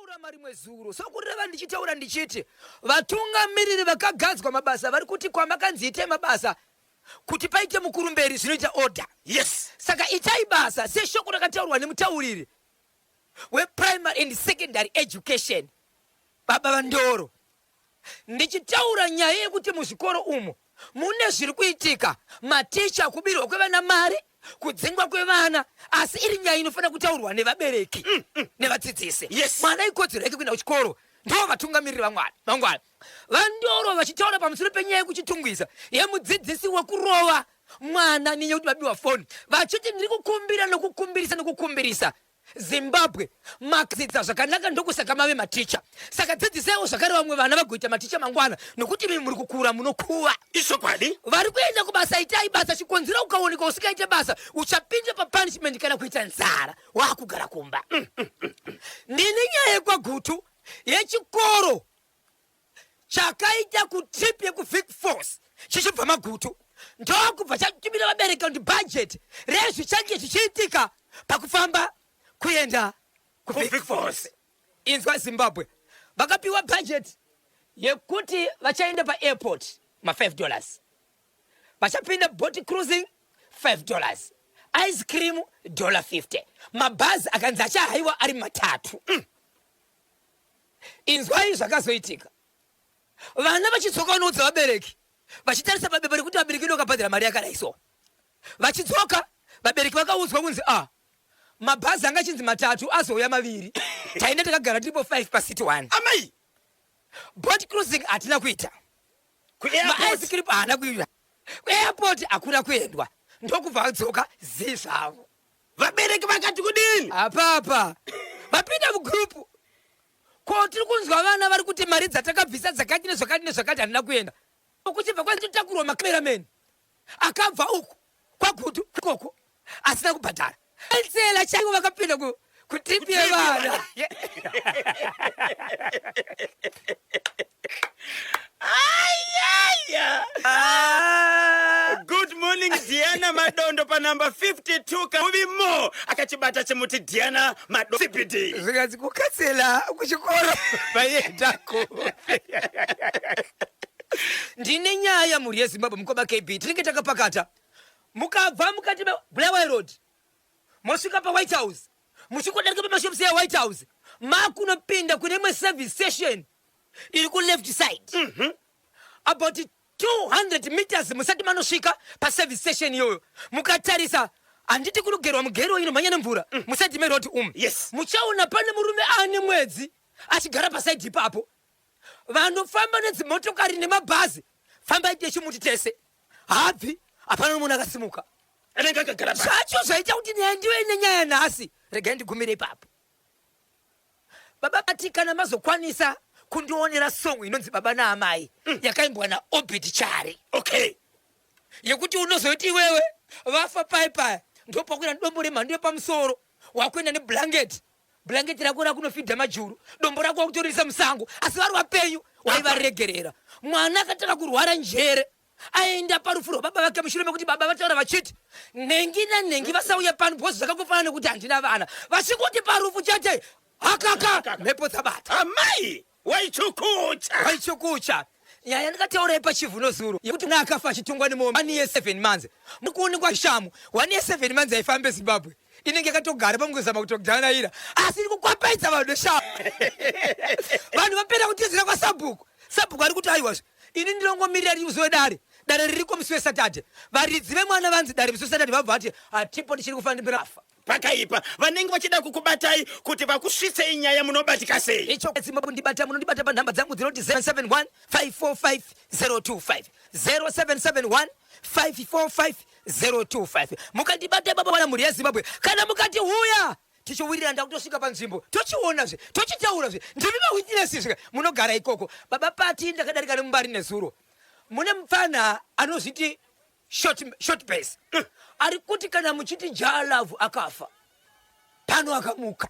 ndataura mari mwezuro sokureva ndichitaura ndichiti vatungamiriri vakagadzwa mabasa vari kuti kwamakanzi itai mabasa kuti paite mukurumberi zvinoita order. Yes. Saka itai basa seshoko rakataurwa nemutauriri weprimary and secondary education baba vandoro. Ndichitaura nyaya yekuti muzvikoro umo mune zviri kuitika, maticha kubirwa kwevana mari, kudzingwa kwevana, asi iri nyaya inofanira kutaurwa nevabereki nevadzidzisi. Yes. Mwana ikodzero yake kuenda kuchikoro, ndo vatungamiriri vamwana. Vandoro vachitaura pamusoro penyaya yekuchitungwiza yemudzidzisi wekurova mwana nenyaya kuti vabiwa foni. Vachiti ndiri kukumbira nokukumbirisa Zimbabwe makudzidza zvakanaka ndokusaka mave maticha. Saka dzidzisewo zvakare vamwe vana vagoita maticha mangwana nokuti imi muri kukura munokuwa. Ishokwadi Vari kuenda kubasa itai basa chikonzera ukaoneka usikaite basa uchapinda papunishment kana kuita nzara wakugara kumba. Ndine nyaya kwagutu yechikoro chakaita kutrip yekuvic force chichibva magutu ndokubva chatumira vabereki kuti budget rezvichange zvichiitika pakufamba kuenda kuvic force. Inzwa Zimbabwe vakapiwa budget yekuti vachaenda paairport $5, vachapinda boat cruising $5, ice cream $50, mabhazi akanzi achahaiwa ari matatu. Inzwa izvi zvakazoitika, vana vachidzoka vanoudza vabereki vachitarisa pabebe rekuti vabereki ndokabhadhira mari yakadai so. Vachidzoka vabereki vakaudzwa kunzi mabhazi anga chinzi matatu azouya maviri taenda takagara tiripo 5 pasiti 1. Amai. Boat cruising hatina kuita, Ice cream haana kuita, airport hakuna kuendwa, ndokubva vadzoka zvavo. Vabereki vakati kudini? Apapa vapinda mugrupu ko tiri kunzwa vana vari kuti mari dzatakabvisa dzakati nezvakati handina kuenda. Kuchibva kwazitotakurwa macameraman akabva uku kwagutu ikoko asina kubhadhara. Ensela chaivo vakapinda kutripi yevana. Good morning Diana Madondo pa number 52 kamuvi mo akachibata chemuti Diana Madondo CPD. Zvinganzi kukatsela kuchikoro vaendako. Ndine nyaya muri yeZimbabwe mukoba KB tinenge takapakata mukabva mukati Blair Road mosvika paWhite House muchikodarika pamashopisi yaWhite House makunopinda kune imwe service station iri kuleft side. About 200 meters musati manosvika paservice station iyoyo mukatarisa handiti kunogerwa mugero inomhanya nemvura musati meroti Yes. muchaona pane murume ane mwedzi achigara pasaidi ipapo. Vanofamba nedzimotokari nemabhazi fambai techimuti tese habvi hapana munhu akasimuka. Zvacho zvaita kuti ndiwe nenyaya nhasi regai ndigumire ipapo. Baba ati kana mazokwanisa kundionera song inonzi Baba naamai yakaimbwa naObit Chari. Okay. Yekuti unozoiti iwewe vafa paipai ndopakwira dombo remhando yepamusoro wakuenda neblanketi rako rakunofidha majuru dombo rako wakutorisa musango asi vari vapenyu waivaregerera. Mwana akataka kurwara njere aenda parufu rwababa vake mushure mekuti baba vataura vachiti nhengi nanhengi vasauya pano bhozi zvakangofana nekuti handina vana vachikuti parufu chete hakaka mhepo dzabata. Amai waichukucha. Nyaya ndikataurai pachivuno zuro yekuti mwana akafa achitungwa nemombe 1 year 7 months mukuonekwa shamu 1 year 7 months aifambe Zimbabwe inenge yakatogara pamukuzama kutoganaira asi iri kukwapaidza vanhu neshamu. Vanhu vapera kutizira kwaSabhuku ari kuti aiwazve ini ndinongomirira riuzo dare ririko musi weSaturday. Varidzi vemwana vanzi dare musi weSaturday vabva vati hatipo ndichiri kufanira ndiperafa pakaipa vanenge vachida kukubatai kuti vakusvitse inyaya munobatika sei. icho Zimbabwe ndibata munondibata panhamba dzangu dzinoti 071 545 025 0771 545 025. Mukandibata baba wana muri yeZimbabwe kana mukati huya tichiwirira ndakutosvika panzvimbo tochionazve tochitaurazve ndimi mawitnesses munogara ikoko. Baba pati ndakadarika nemumbari nezuro mune mupfana anozviti short base ari kuti kana muchiti Jalavu akafa pano akamuka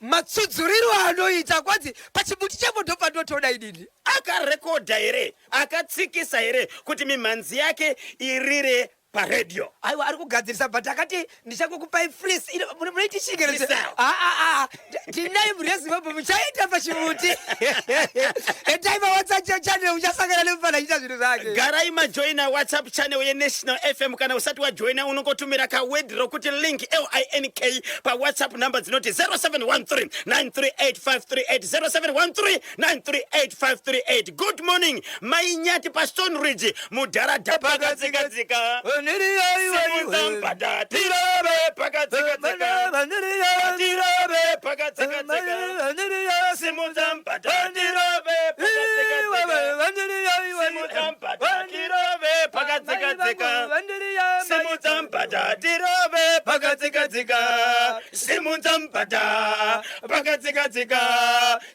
matsudzuriro anoita kwanzi pachimuti chapo ndobva ndotoona idini akarekodha here akatsikisa here kuti mimhanzi yake irire paredio. Aiwa ari kugadzirisa but akati ndichakukupai freeze munoiti chingere. tinaye murezimbabwe muchaita pachimuti etaima whatsapp channel uchasangana nemufana achiita zvinhu zvake. Garai majoina WhatsApp channel yeNational FM. Kana usati wajoina unongotumira kaword rokuti link LINK pa WhatsApp number dzinoti 0713 938538 0713 938538. Good morning Mainyati pa Stone Ridge mudharadha pakadzikadzika tirobe pakadzikadzika tirobe pakadzikadzika simudzambada tirobe pakadzikadzika simudzambada tirobe pakadzikadzika simudzambada pakadzikadzika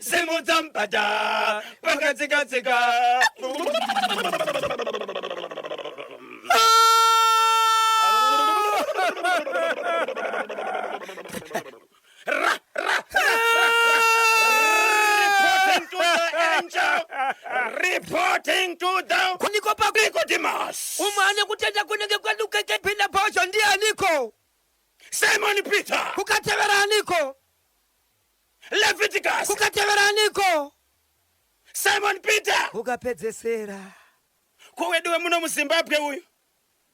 simudzambada pakadzikadzika. Reporting to the Nicodemus. Umane kutenda kunenge kwaduka kepinda posho ndiye aniko. Simon Peter. Kukatevera aniko. Leviticus. Kukatevera aniko. Simon Peter. Kukapedzesera. Kuwedwe muno mu Zimbabwe uyu.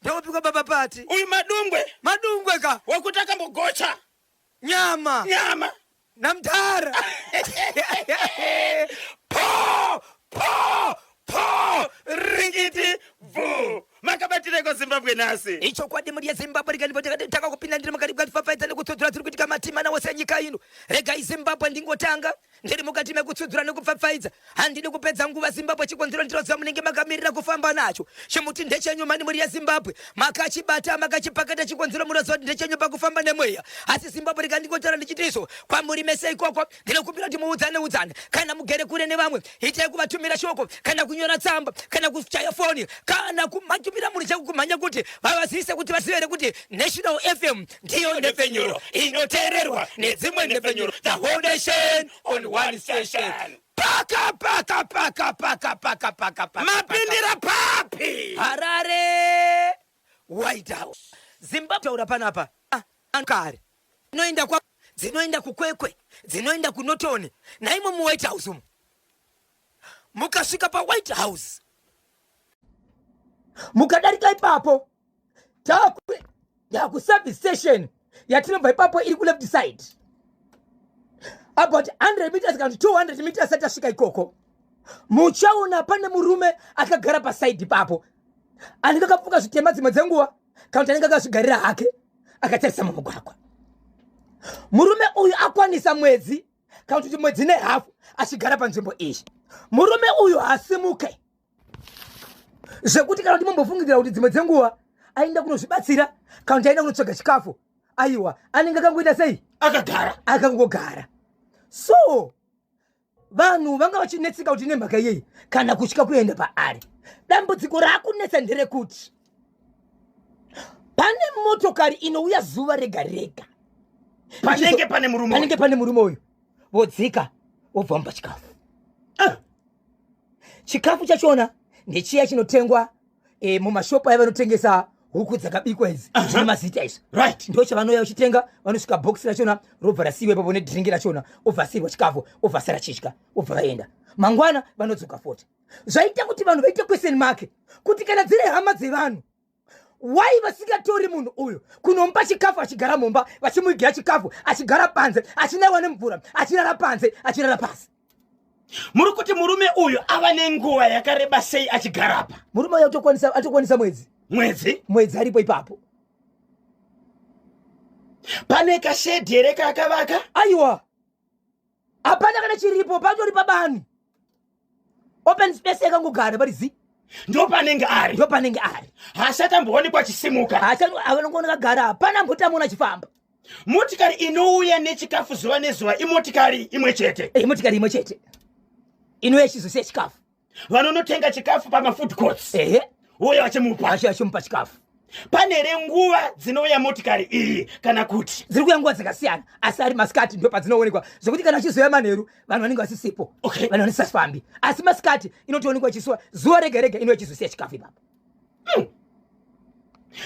Ndopika baba pati. Uyu madungwe ka. Wakutaka mbogocha. Nyama. Namdara. Ringiti vu. Makabatireko Zimbabwe nasi. Icho kwadi muri Zimbabwe rikanipotaka kupinda ndiri mukati kwafafaita nekutsudzura tiri kuitika matima na wose nyika ino. Rega Zimbabwe ndingotanga ndiri mukati mekutsudzura nekufafaidza. Handidi kupedza nguva Zimbabwe chikonzero ndiroziva munenge makamirira kufamba nacho. Chimuti ndechenyu mani muri Zimbabwe. Makachibata makachipakata chikonzero munoziva ndechenyu pakufamba nemweya. Asi Zimbabwe rikandingotara ndichitiso kwamuri mese ikoko ndinokupira kuti muudzane kana mugere kure nevamwe itai kuvatumira shoko kana kunyora tsamba kana kuchaya foni kana kumatumira muri chako kumhanya kuti vavazivise kuti vasivere kuti National FM ndiyo ndefenyuro inoteererwa nedzimwe ndefenyuro, the whole nation on one station. Paka mapindira papi Harare White House. Zimbabwe urapanapa ankari noenda kwa dzinoenda kukwekwe dzinoenda kunotoni naimo mu White House umu mukasvika pa White House mukadarika ipapo taku service station yatinobva ipapo iri ku left side about 100 meters kana 200 meters atasvika ikoko muchaona pane murume akagara pa side papo anenge akapfuka zvitema dzimwe dzenguva kana kuti anenge akazvigarira hake akatarisa mumugwagwa. Murume uyu akwanisa mwedzi kana kuti mwedzi nehafu achigara panzvimbo iyi. Murume uyu hasimuke zvekuti kana kuti mumbofungidzira kuti dzimwe dzenguva aenda kunozvibatsira kana kuti aenda kunotsvaga chikafu, aiwa anenge akangoita sei, akangogara. So vanhu vanga vachinetseka kuti nemhaka yei kana kutya kuenda paari. Dambudziko rakunetsa nderekuti pane motokari inouya zuva rega rega panenge pane murume uyu vodzika vobva mupa chikafu. Chikafu chachona ndechiya chinotengwa mumashopu aya vanotengesa huku dzakabikwa idzi zvine mazita izvo, right? ndo chavanouya uchitenga, vanosvika bhokisi rachona robva rasiiwa ipapo nedhiringi rachona, obva asirwa chikafu, obva asara chitya, obva vaenda. Mangwana vanodzoka futi. Zvaita kuti vanhu vaite question mark kuti kana dziri hama dzevanhu why vasingatori munhu uyu kunompa chikafu achigara mumba, vachimuigira chikafu achigara panze, achinaiwa nemvura, achirara panze, achirara pasi. Muri kuti murume uyu ava nenguva yakareba sei achigarapa? Murume uyu atokwanisa mwedzi aripo ipapo. Pane kashedhi here kaakavaka? Aiwa, hapana kana chiripo, patori pabani open space yakangogara parizi. Ndo panenge ari. Hasatamboonekwa chisimuka. Anongooneka gara, hapana mbotamona chifamba. Motikari inouya nechikafu zuva nezuva imotikari imwe chete. Motikari imwe chete inouya chizosiya chikafu. Vanonotenga chikafu pamafood courts. Uye vachimupa chikafu. Pane renguva dzinouya motikari iyi kana kuti dziri kuya nguva dzakasiyana, asi ari masikati ndo padzinoonekwa, zvokuti kana achizoya manheru vanhu vanenge vasisipo, vanhu vanisafambi. Asi masikati inotoonekwa ichisiwa zuva rega rega, inouya chizosiya chikafu ipapo.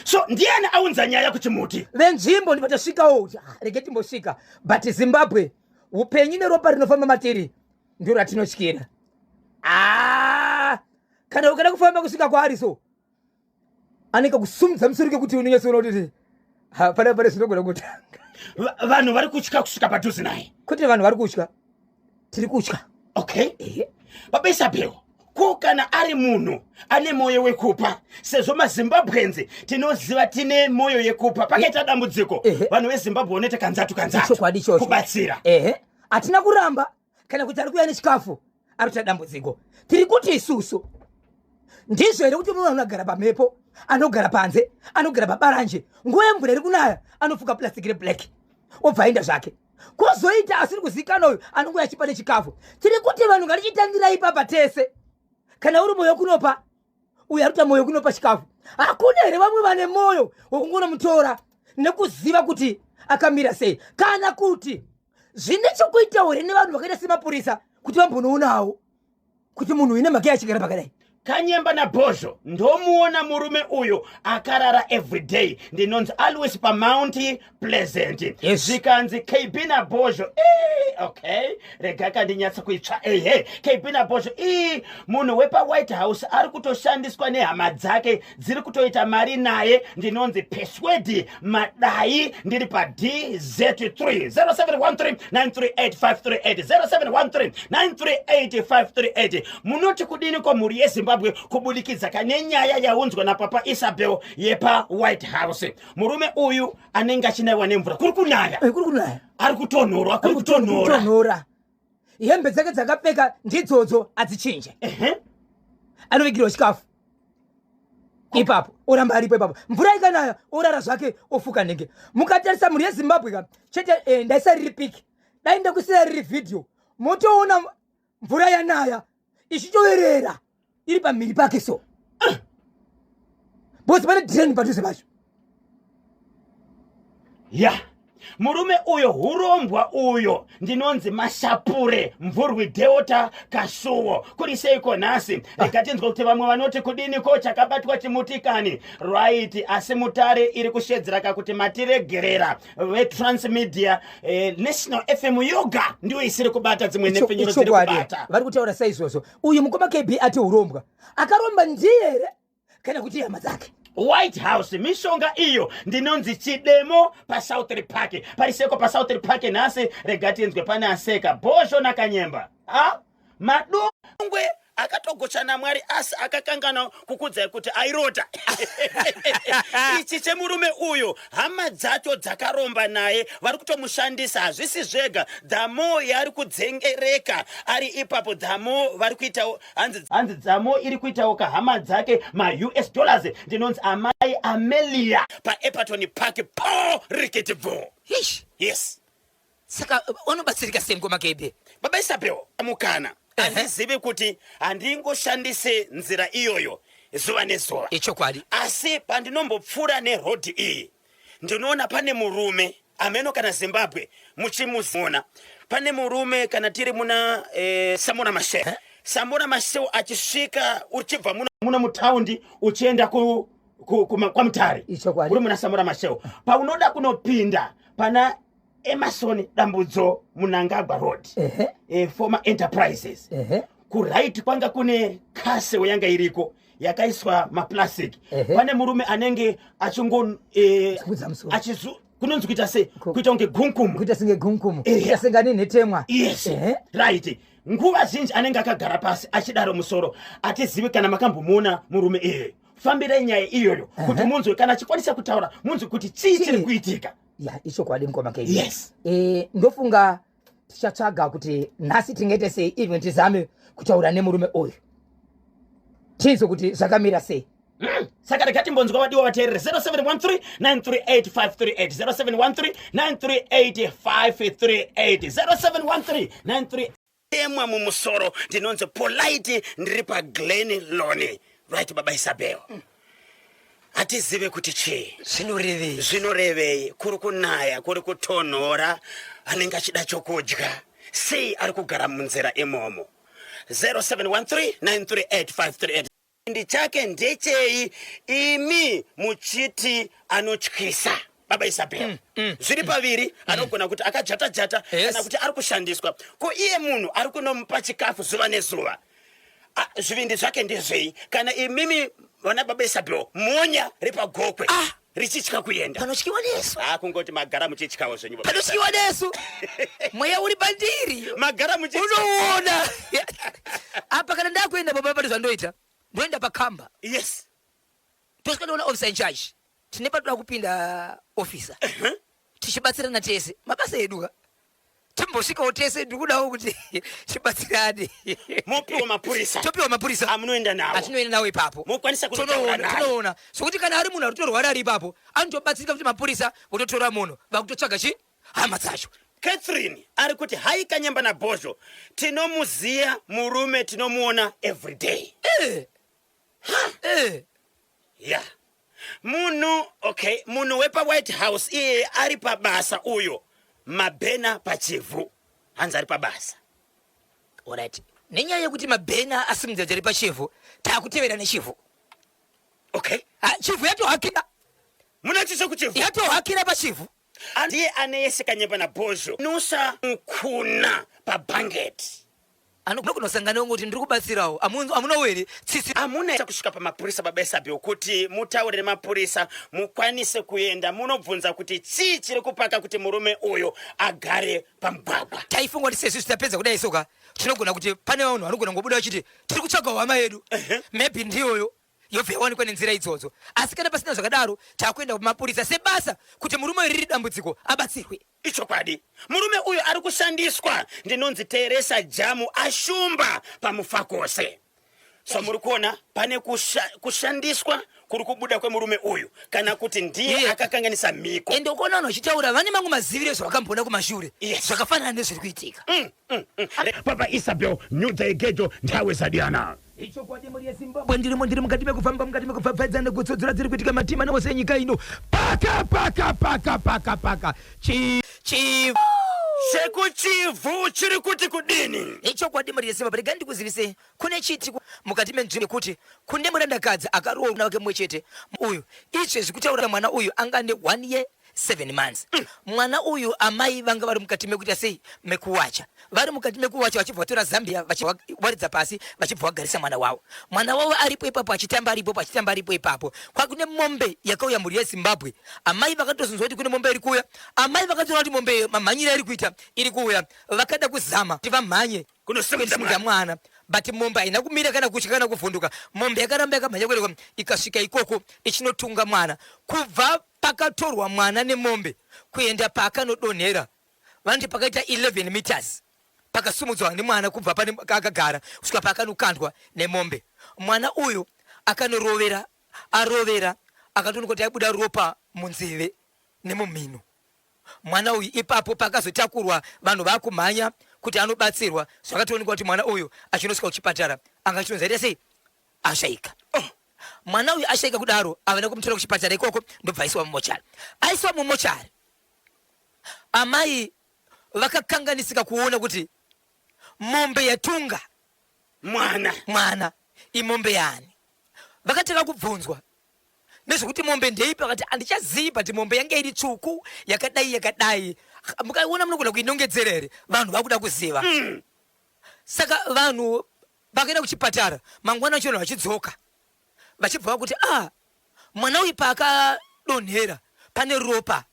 So ndiani aunza nyaya kuti muti venzvimbo ndipatasvikawo rege timbosvika, but Zimbabwe upenyu neropa rinofamba matiri ndio ratinotyira. Kana ukada kufamba kusvika kwaari so anenge kusumudza musoro kekuti unonyatsona kuti hapana pane zvinogona kutanga. Vanhu vari kutya kusvika padhuze naye. Kuti vanhu vari kutya, tiri kutya. Okay. Baba Isabel, ko kana ari munhu ane moyo wekupa, sezvo maZimbabwenzi tinoziva tine moyo yekupa, pakaita dambudziko vanhu veZimbabwe vonete kanzatu kubatsira. Hatina kuramba kana kuti ari kuuya nechikafu ari kuita dambudziko. Tiri kuti isusu ndizvo here kuti munhu anogara pamhepo, anogara panze, anogara pabaranje, nguva yemvura iri kunaya anofuka plastic reblack obva aenda zvake. Kozoita asiri kuzikanwa uyu anongoya achipa nechikafu. Tiri kuti vanhu ngatichitangira ipapa tese. Kana uri moyo kunopa, uyu arikuita moyo kunopa chikafu. Hakuna here vamwe vane moyo wokungonomutora nekuziva kuti akamira sei, kana kuti zvine chokuita here nevanhu vakaita semapurisa kuti vambonoonawo kuti munhu ine mhaka achigara pakadai. Kanyemba naBhozho ndomuona murume uyu akarara everyday, ndinonzi always paMount Pleasant. Zvikanzi KB naBhozho, okay, rega kandinyatsa kuitsva. KB naBhozho munhu wepaWhite House ari kutoshandiswa nehama dzake dziri kutoita mari naye, ndinonzi Persuade Madai, ndiri paDZ3 0713938538 0713938538. Munoti kudini kwa muri yeZimbabwe kubudikidza nenyaya yaunzwa napapa Isabel yepaWhite House? Murume uyu anenge achinaiwa nemvura, kuri kunaya ari kutonhora, hembe dzake dzakapfeka ndidzodzo adzichinje, anovigirwa chikafu ipapo oramba aripo ipapo. Mvura ikanaya orara zvake ofuka nenge. Mukatarisa mhuri yeZimbabwe ka chete ndaisa riri piki, dai ndakuisira riri vhidhiyo, motoona mvura yanaya ichitoverera iri pamhiri pake so. Bosi pane drain padhuze pacho. Murume uyo hurombwa uyo ndinonzi Mashapure Mvurwi Deota Kasuwo. Kuri seiko nhasi rikatinzwa kuti vamwe vanoti kudini ko chakabatwa chimutikani, right, asi mutare iri kushedzera kakuti matiregerera veTransmedia National FM yoga ndiyo isiri kubata dzimwe nepfenyuro dziri kubata. Vari kutaura saizvozvo. Uyu mukoma KB ati urombwa akaromba ndiye here kana kuti hama dzake? White House mishonga iyo ndinonzi chidemo paSouthern Park. Pariseko paSouthern Park nhasi regatinzwe pane aseka Bhozho nakanyemba. Madongwe akatogochana Mwari asi akakangana kukudza kuti airota. Ichi chemurume uyu hama dzacho dzakaromba naye vari kutomushandisa. Hazvisi zvega, dhamo yari kudzengereka ari ipapo, dhamo vari kuitawo hanzi dhamo iri kuitawo kahama dzake ma-US dollars, ndinonzi amai Amelia paEpperton Park Riketibvo. Yes. Saka unobatsirika sei ngoma KB? Baba Isabel amukana handizivi kuti handingoshandise nzira iyoyo zuva nezuva. Ichokwadi. Asi pandinombopfuura nerodhi iyi ndinoona pane murume ameno kana Zimbabwe muchimuziona. Pane murume kana tiri muna Samora Machel. Samora Machel achisvika uchibva muna mutaundi uchienda kwa Mutare. Ichokwadi. Uri muna Samora Machel. Paunoda kunopinda pana Emerson Dambudzo Munangagwa Road, former Enterprises. Kuraiti kwanga kune kase yanga iriko yakaiswa maplastic. Pane murume anenge achungo kunonzi kuita se kuita unge gunkumu, kuita senge gunkumu, kuita senga nini temwa. Yes, right. Nguva zhinji anenge akagara pasi achidaro musoro atizivi kana makambomuona murume fambira nyaya iyoyo kuti munzwe kana chikwanisa kutaura munzwe kuti chii chiri kuitika. Ichokwadi ngoma KB. Yes. Ndofunga tichatsvaga kuti nhasi tingete sei iwe tizame kutaura nemurume uyu tinzwe kuti zvakamira sei. Saka rekatimbonzwa vadiwa vateereri 0713938538 0713938538 emwa mumusoro ndinonzi Polite ndiri paGlen Lone. Right, Baba Isabel. Hatizive kuti chii zvinorevei, kuri kunaya, kuri kutonhora, anenge achida chokudya sei ari kugara munzira imomo. 0713938538. Ndi chake ndechei imi muchiti anotyisa baba Isabel zviri paviri anogona kuti akajata kana kuti ari kushandiswa ko iye munhu ari kunomupa chikafu zuva nezuva. Zvivindi zvake ndezvei kana imimi vana baba Isabel monya ripagokwe richitywa kuenda panotyiwa nesu kungoti magara muchitywawo zvenyu panotyiwa nesu mweya uri pandiri magara unoona apa kana ndakuenda baba pati zvandoita ndoenda pakamba yes tosvika ndoona officer in charge tine patoda kupinda officer tichibatsirana tese mabasa edu timbosvikawo tese ndikudawo kuti tibatsirane mopiwa mapurisa topiwa mapurisa amunoenda nawo atinoenda nawo ipapo mokwanisa kunoona sokuti kana ari munhu aritorwara ari ipapo anotobatsirika kuti mapurisa vototora munhu vakutotsvaga chi hama dzacho. Catherine ari kuti haikanyamba nabhozho tinomuziya murume tinomuona everyday yeah munhu wepa White House iye ari pabasa uyo Mabena pachivhu hanzi ari pabasa. Alright, nenyaya yekuti Mabena asimudzadzo ari pachivhu taakutevera nechivhu. Chivhu yatohakira muna chiso kuchivhu yatohakira pachivhu ndiye aneyeseka nyamba nabhozho nusa mukuna pabangeti anokuno kunosangana ngoti ndiri kubatsirawo amunowere tsitsi amuna kusvika pamapurisa baba Isabel kuti mutaurire mapurisa mukwanise kuenda munobvunza kuti chii chiri kupaka kuti murume uyo agare pamugwagwa. Taifunga kuti sesu titapedza kudai soka tinogona kuti pane vanhu vanogona ngobuda vachiti tiri kutsvaga hama yedu maybe ndiyoyo yobva yawanikwa nenzira idzodzo asi kana pasina zvakadaro taakuenda kumapurisa sebasa kuti murume riri dambudziko abatsirwe. Ichokwadi murume uyo ari kushandiswa ndinonzi Teresa Jamu ashumba pamufakose. So muri kuona pane kushandiswa kuri kubuda kwemurume uyu kana kuti ndiye akakanganisa miko ende ukoona vanhu vachitaura vane mangu mazivire zvavakambona kumashure zvakafanana nezviri kuitika. Baba Isabel nyudza igejo nthawe zadiana ichokwadi muri yeZimbabwe ndiri mukati mekufamba mukati mekupfapfadzana kutsodzera dziri kuitika matima nawose enyika ino paka sekuchivhu chiri kuti kudini. Ichokwadi muri yeZimbabwe rega ndikuzivise kune chiti mukati menzvimbo kuti kune murandakadzi akarohwa nake mumwe chete uyu izvezvi kutaura mwana uyu angane 1 year 7 months. Mwana uyu amai vanga vari mukati mekuita sei mekuwacha vari mukati mekuwacha vachibva vatora Zambia vachiwaridza pasi vachibva vagarisa mwana wavo aripo ipapo achitamba aripo ipapo kwakune mombe yakauya muri yeZimbabwe amai vakatozonzwa kuti kune mombe iri kuuya amai vakatoona kuti mombe mamhanyire iri kuita iri kuuya vakada kuzama kuti vamhanye kunosimudza mwana but mombe haina kumira kana kutya kana kuvhunduka mombe yakaramba yakamhanya kurekwa ikasvika ikoko ichinotunga mwana kubva pakatorwa mwana nemombe kuenda paakanodonhera vanoti pakaita 11 meters pakasumudzwa nemwana kubva pane akagara kusvika paakanokandwa nemombe. Mwana uyu akanorovera akatoona kuti aibuda ropa munzeve nemumhino. Mwana uyu ipapo pakazotakurwa vanhu vakumhanya kuti anobatsirwa zvakatoonekwa kuti mwana uyu achinosvika kuchipatara anga achinonzaita sei ashaika. Mwana uyu ashaika kudaro avana kumutora kuchipatara ikoko ndobva aiswa mumochari vakakanganisika kuona kuti mombe yatunga mwana imombe yani. Vakataka kubvunzwa nezvekuti mombe ndeipi vakati handichazivi kuti mombe yange iri tsvuku yakadai mukaona munogona kuinongedzerere vanhu vakuda kuziva. Saka vanhu vakaenda kuchipatara mangwana achona vachidzoka vachibva kuti mwana uyu paakadonhera pane ropa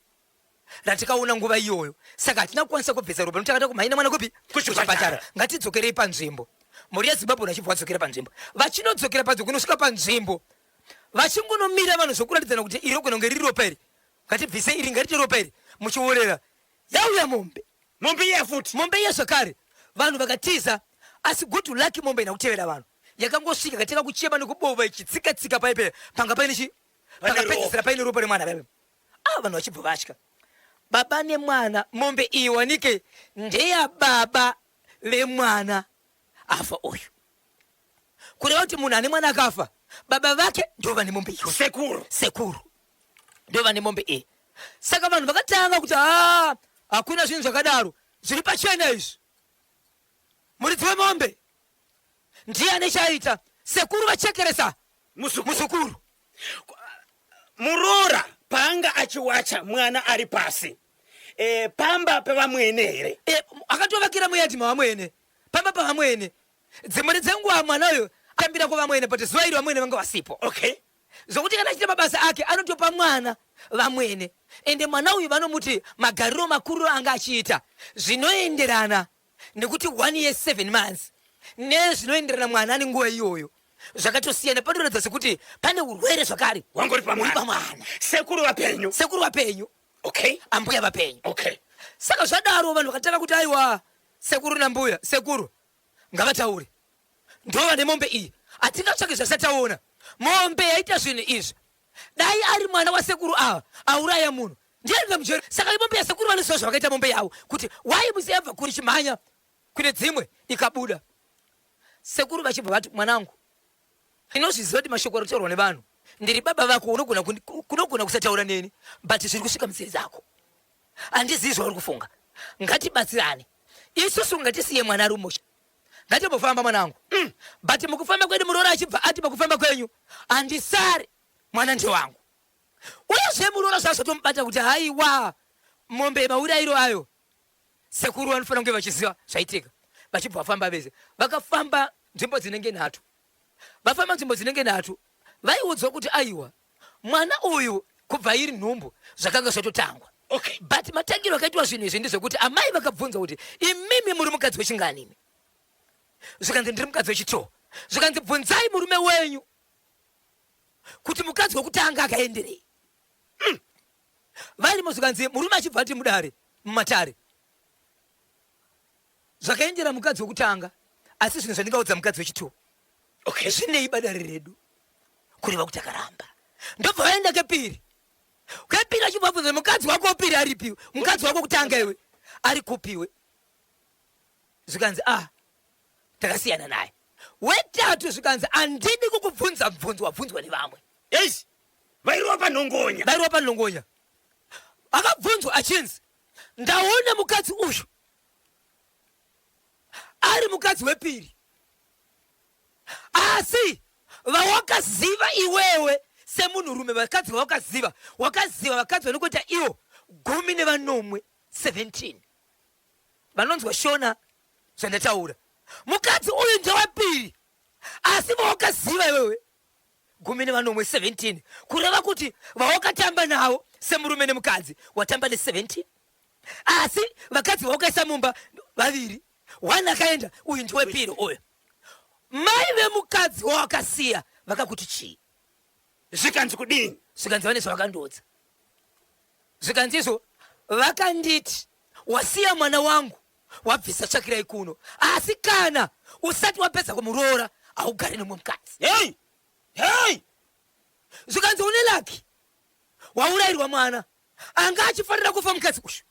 ratikaona nguva iyoyo saka hatina kukwanisa kubvisa ropa notakata kumhaina mwana kupi kuchipatara ngatidzokerei panzvimbo. Muri yeZimbabwe vachibva vadzokera panzvimbo vachinodzokera panzvimbo kunosvika panzvimbo vachingonomira vanhu zvokuratidzana kuti iri gononge riri ropa iri ngatibvise iri ngarite ropa iri muchiorera yauya mombe iya futi mombe iya zvakare vanhu vakatiza asi good luck mombe ina kutevera vanhu yakangosvika kateka kuchema nekubova ichitsika paipe panga paine chi pakapedzisira paine ropa remwana paipe vanhu vachibva vatya baba nemwana mombe iyi wanike ndeya baba vemwana afa uyu kureva kuti munhu ane mwana akafa baba vake ndo vane mombe iyo sekuru ndo vane mombe iyi. Saka vanhu vakatanga kuti hakuna zvinhu zvakadaro zviri pachena izvi muridzi wemombe ndiye chaita sekuru vachekeresa muzukuru murora panga achiwacha mwana ari pasi pamba pevamwene here akatovakira muyatima wamwene pamba pa vamwene dzimweni dzenguva mwanayo atambira kwa vamwene but zuva iri vamwene vanga vasipo. Okay, zokuti kana achita mabasa ake anotopa mwana vamwene ende mwana uyu vanomuti magariro makuru anga achiita zvinoenderana nekuti 1 year 7 months nezvinoenderana mwana ane nguva iyoyo zvakatosiyana. Panoratidza sekuti pane urwere zvakare wangori pamwana. sekuru vapenyu. Okay, ambuya vapenyu. Okay, saka zvadaro vanhu vakataka kuti aiwa sekuru nambuya sekuru ngavataure ndo vane mombe iyi atingatsvake zvasataona. Mombe yaita zvinhu izvi dai ari mwana wasekuru ava auraya munhu ndiye mujeri. Saka mombe yasekuru vanoziva zvavakaita mombe yavo kuti wai musiyabva kuri chimhanya kune dzimwe ikabuda. Sekuru vachibva vati mwanangu inozviziva kuti mashoko ari kutaurwa nevanhu ndiri baba vako kunogona kusataura neni but zviri kusvika munzeve dzako handizivi zvauri kufunga. Ngatibatsirane isusu ngatisiye mwana ari musha ngatimbofamba mwanangu. But mukufamba kwedu muroora achibva ati pakufamba kwenyu handisari mwana ndi wangu. Uyezve muroora zvazotomubata kuti haiwa mombe maurayiro ayo sekuru vanofanira kunge vachiziva zvaitika. Vachibva vafamba vese vakafamba nzvimbo dzinenge 3 vafamba nzvimbo dzinenge 3 vaiudzwa kuti aiwa mwana uyu kubva iri nhumbu zvakanga zvatotangwa. Okay, but matangiro akaitwa zvinhu izvi ndezvekuti amai vakabvunza kuti imimi muri mukadzi wechingani imi zvikanzi ndiri mukadzi wechitoo zvikanzi bvunzai murume wenyu kuti mukadzi wekutanga akaenderei. Varimo zvikanzi murume achibva ati mudare mumatare zvakaendera mukadzi wekutanga asi zvinhu zvandingaudza mukadzi wechitoo. Okay, zvinei badare redu kureva kuti akaramba. Ndobva vaenda kepiri achibva bvunza mukadzi wako wepiri aripiwe mukadzi wako kutanga iwe ari kupiwe zvikanzi takasiyana naye. Wetatu zvikanzi handidi kukubvunza mubvunzo wabvunzwa nevamwe. yes, vairiwa panhongonya. Akabvunzwa achinzi ndaona mukadzi uyu ari mukadzi wepiri asi vawakaziva iwewe semunhurume vakadzi vawakaziva vakadzi vanokuita iwo 19 17 vanonzwa shona zvandataura. Mukadzi uyu ndewapiri asi vawakaziva iwewe 19 17 kureva kuti vawakatamba navo semurume nemukadzi watamba ne17 asi vakadzi vawakaisa mumba 2 1 akaenda uyu ndewepiri uyu. Mai vemukadzi wawakasiya vakakuti chii? zvikanzi kudini? Zvikanzi vane zvavakandodza. Zvikanzi izvo vakanditi wasiya mwana wangu wabvisa tsvakirai kuno asi kana usati wapedza kumuroora haugari nemwe mukadzi. Hey! Zvikanzi une laki waurayirwa mwana anga achifanira kufa mukadzi uyu.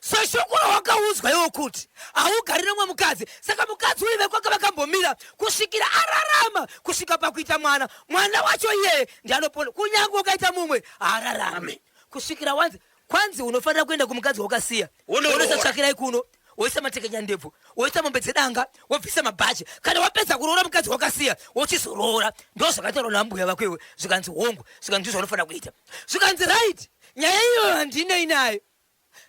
So shoko rawakaudzwa iwo kuti haugari nemwe mukadzi saka mukadzi uyu vekwanga vakambomira kusvikira ararama kusvika pakuita mwana wacho iyeye ndianopona kunyange ukaita mumwe haararame kusvikira wanzi kwanzi unofanira kuenda kumukadzi wakasiya unoisa tsvakirai kuno woisa matekenya ndebvu woisa mombe dzedanga wobvisa mabhachi kana wapedza kuroora mukadzi wakasiya wochizoroora ndo zvakataurwa nambuya vakwewe. Zvikanzi hongu zvikanzi ndizvo unofanira kuita. Zvikanzi right nyaya iyoyo handinei nayo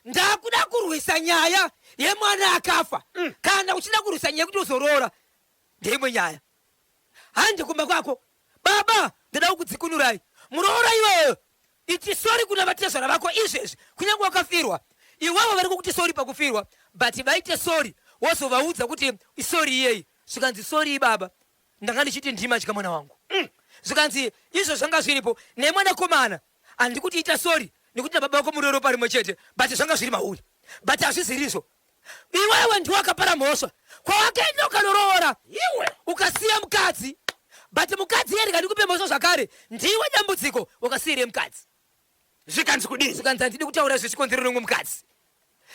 ndakuda kurwisa nyaya yemwana akafa kana uchida kurwisa nyaya yekuti uzoroora ndeimwe nyaya. Handi kumba kwako baba ndada kukudzikunurai muroora iweyo iti sori kuna vatezvara vako izvezvi kunyange wakafirwa iwavo vari kukuti sori pakufirwa but vaite sori wozovaudza kuti isori iyeyi. Zvikanzi sori baba ndanga ndichiti ndimadya mwana wangu. Zvikanzi izvo zvanga zviripo nemwanakomana handi kuti ita sori nekuti baba vako muroro parimwe chete but zvanga zviri mauri but hazvizirizvo. Iwewe ndiwakapara mhosva kwawakaenda ukanoroora iwe ukasiya mukadzi but mukadzi iye ndikandikupe mhosva zvakare ndiwe dambudziko wakasiyire mukadzi. Zvikanzi kudini? Zvikanzi handidi kutaura zvichikonzero nomwe mukadzi.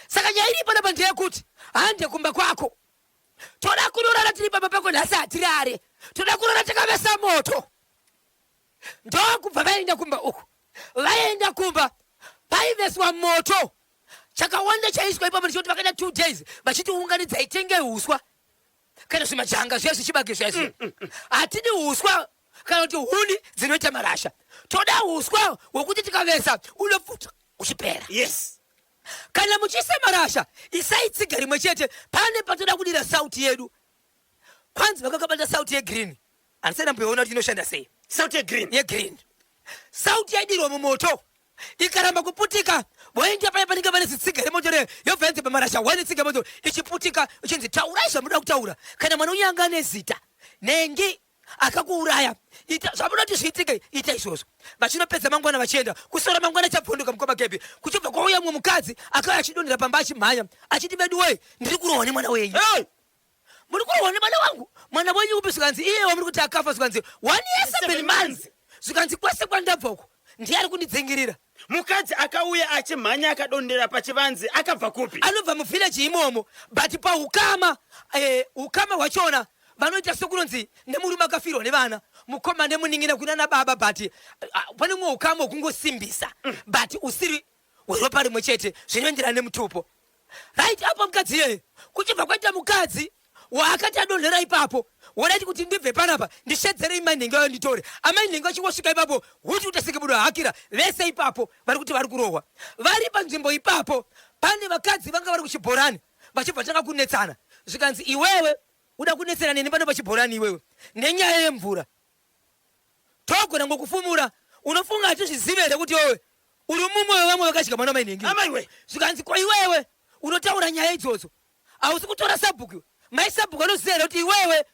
Saka nyaya iri panapa ndeyekuti hande kumba kwako toda kuroora tiri pamba pako nhasi hatirare toda kuroora takavesa moto. Ndokubva vaenda kumba uku vaenda kumba paiveswa moto chakawanda chaiswa ipapo ndichoti vakaenda 2 days vachiti unganidzai tenge uswa kana zvimajanga zviya zvichibage zviya hatidi uswa kana kuti huni dzinoita marasha. Toda uswa wokuti tikavesa unofuta uchipera. Yes. Kana muchise marasha isaitsika rimwe chete pane patoda kudira sauti yedu. Kwanza vakakabata sauti yegreen. Anisena mpeona kuti inoshanda sei. Sauti yegreen. Yegreen. Sauti yadirwa mumoto. Ikaramba kuputika. Waindi apa yapanika pane zitsigare motore yobvenze pamarasha wani tsiga moto ichiputika uchinzi tauraisha muda kutaura. Kana mwana unyanga nezita. Nengi akakuuraya. Zvamuda kuti zviitike ita izvozvo. Vachinopedza mangwana vachienda. Kusora mangwana chabvunduka mukoma kepi. Kuchibva kwauya mumwe mukadzi akauya achidonhera pamba achimhanya. Achiti bedu we ndiri kurohwa nemwana wenyu. Hey! Muri kurohwa nemwana wangu. Mwana wenyu upi zvikanzi iye wamuri kuti akafa zvikanzi 1 year 7 months. Zvikanzi kwese kwandabvako. Ndiye ari kundidzingirira. Mukadzi akauya achimhanya akadondera pachivanze akabva kupi? Anobva muvillage imomo but pa ukama wachona vanoita sekunonzi nemurume akafirwa nevana mukoma nemuningina kunana baba but pane mumwe ukama wokungosimbisa but usiri weropa rimwe chete zvinoenderana nemutupo. Right apo mukadzi iyeye kuchibva kwaita mukadzi waakati adonhera ipapo wadati kuti ndibve panapa ndishedzere mainhenga ayo nditore amainhenga achingosvika ipapo huti utasike budo hakira vese ipapo vari kuti vari kurohwa vari panzvimbo ipapo. Pane vakadzi vanga vari kuchibhorani vachibva tanga kunetsana zvikanzi iwewe uda kunetsana neni pano pachibhorani iwewe nenyaya yemvura togona ngokufumura unofunga hatizvizive here kuti wewe uri mumwoyo vamwe vakasvika mwana mainhengi. Amaiwe Zvikanzi kwa iwewe unotaura nyaya idzodzo hausi kutora sabhuku mai sabhuku anoziva here kuti iwewe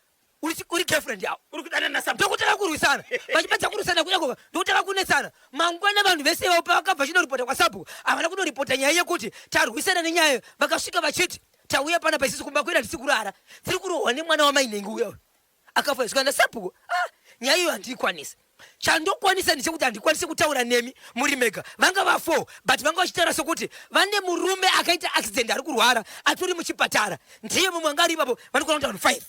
uri girlfriend yavo uri kudana nasabhuku. ndokutaka kurwisana vachipedza kurwisana kunyakova ndokutaka kunetsana mangwana vanhu vese ivavo pavakabva chinoripota kwasabhuku havana kunoripota nyaya yekuti tarwisana nenyaya vakasvika vachiti tauya panapa isisu kumba kwenda tisi kurara tiri kurohwa nemwana wamainhengi uyo akafa zvikanda sabhuku nyaya iyo handiikwanisa chandokwanisa ndechekuti handikwanisi kutaura nemi muri mega vanga va4 but vanga vachitaura sokuti vane murume akaita accident ari kurwara atori muchipatara ndiye mumwe anga ari ipapo vanokona kuti vanhu 5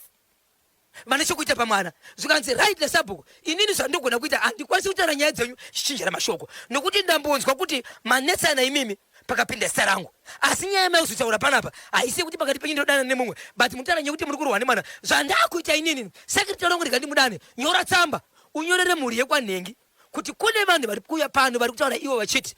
vane chokuita pamwana zvikanzi right lesabhuku inini zvandogona kuita handikwanisi kutaura nyaya dzenyu chichinjira mashoko nokuti ndambonzwa kuti manetsana imimi pakapinda zita rangu asi nyaya yamayozotaura panapa haisi kuti pakati penyu ndodana nemumwe but mutaura nyaya kuti muri kurohwa nemwana zvandakuita inini sekretari wangu ndikandimudane nyora tsamba unyorere mhuri yekwanhengi kuti kune vanhu vari kuuya pano vari kutaura ivo vachiti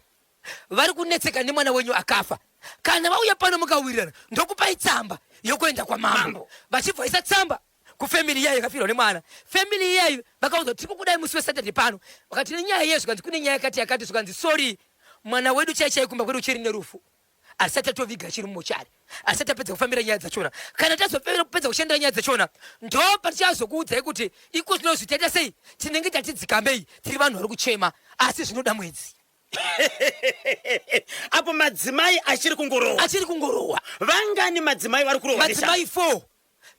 vari kunetseka nemwana wenyu akafa. Kana vauya pano mukawirirana ndokupai tsamba yokuenda kwamambo vachibvaisa tsamba kufamily iyayo yakafirwa nemwana. Family iyayo vakaudzwa tiri kukudai musi weSaturday pano vakati nenyaya yeyo zvikanzi kune nyaya yakati zvikanzi sorry mwana wedu chaichai kumba kwedu chiri nerufu asati atoviga chiri mumochari asati apedza kufambira nyaya dzachona. Kana tazopedza kushandira nyaya dzachona ndo patichazokuudzai kuti iko zvinozvi taita sei tinenge tatidzikambei tiri vanhu vari kuchema asi zvinoda mwedzi. Apo madzimai achiri kungorohwa vangani madzimai vari kurohwa? Madzimai 4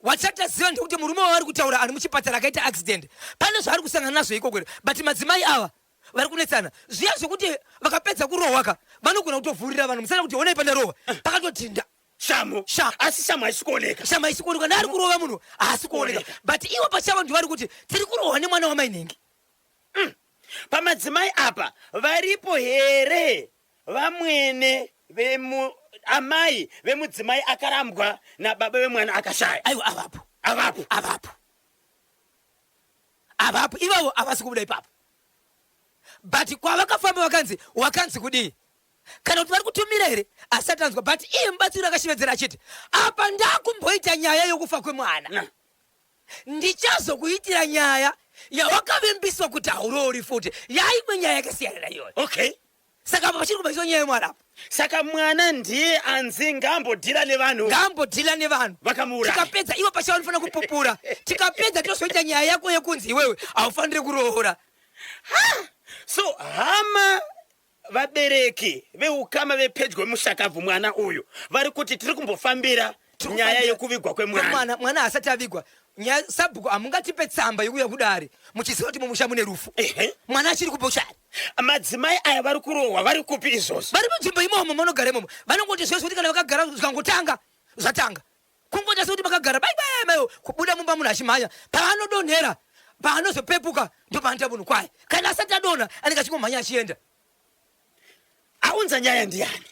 wachataziva ndekuti murume wavari kutaura ari muchipatara akaita accident pane zvaari kusangana nazvo ikokwere but madzimai ava vari kunetsana zviya zvokuti vakapedza kurohwaka vanogona kutovhurira vanhu musana kuti honai pane rohwa pakatotinda shamu asi shamu haisi kuoneka. Shamu haisi kuoneka naari kurova munhu haasi kuoneka but ivo pachavo ndivari kuti tiri kurohwa nemwana wamainhengi. Pamadzimai apa varipo here vamwene amai vemudzimai akarambwa nababa vemwana akashaya? Aiwa avapo ivavo havasi kubuda ipapo but kwavakafamba wakanzi kudii kana kuti vari kutumira here asati anzwa but iye mubatsiri akashivedzera achiti apa ndakumboita nyaya yokufa kwemwana ndichazokuitira nyaya yawakavimbiswa kuti haurori futi yaimwe nyaya yakasiyana naiyoyo. Okay, saka apa pachiri kubaiswa nyaya yemwana apo saka mwana ndiye anzi ngambodhila nevanhu vakamuuraya. Tikapedza ivo pachavo nofana kupupura tikapedza tozoita nyaya yako yekunzi iwewe haufaniri kurohora. So hama vabereki veukama vepedyo mushakabvu mwana uyu vari kuti tiri kumbofambira nyaya yekuvigwa kwemwana. Mwana asati avigwa sabhuku hamungatipe tsamba yokuya kudare muchiziva kuti mumusha mune rufu mwana achiri kupochari. Madzimai aya vari kurohwa vari kupi izvozvo? Vari munzvimbo imomo manogara imomo vanongoti zvese kuti kana vakagara zvikangotanga zvatanga kungota sekuti makagara baibai kubuda mumba munhu achimhanya paanodonhera paanozopepuka ndo paanoita munhu kwaye kana asati adonha anenge achingomhanya achienda. Aunza nyaya ndiani?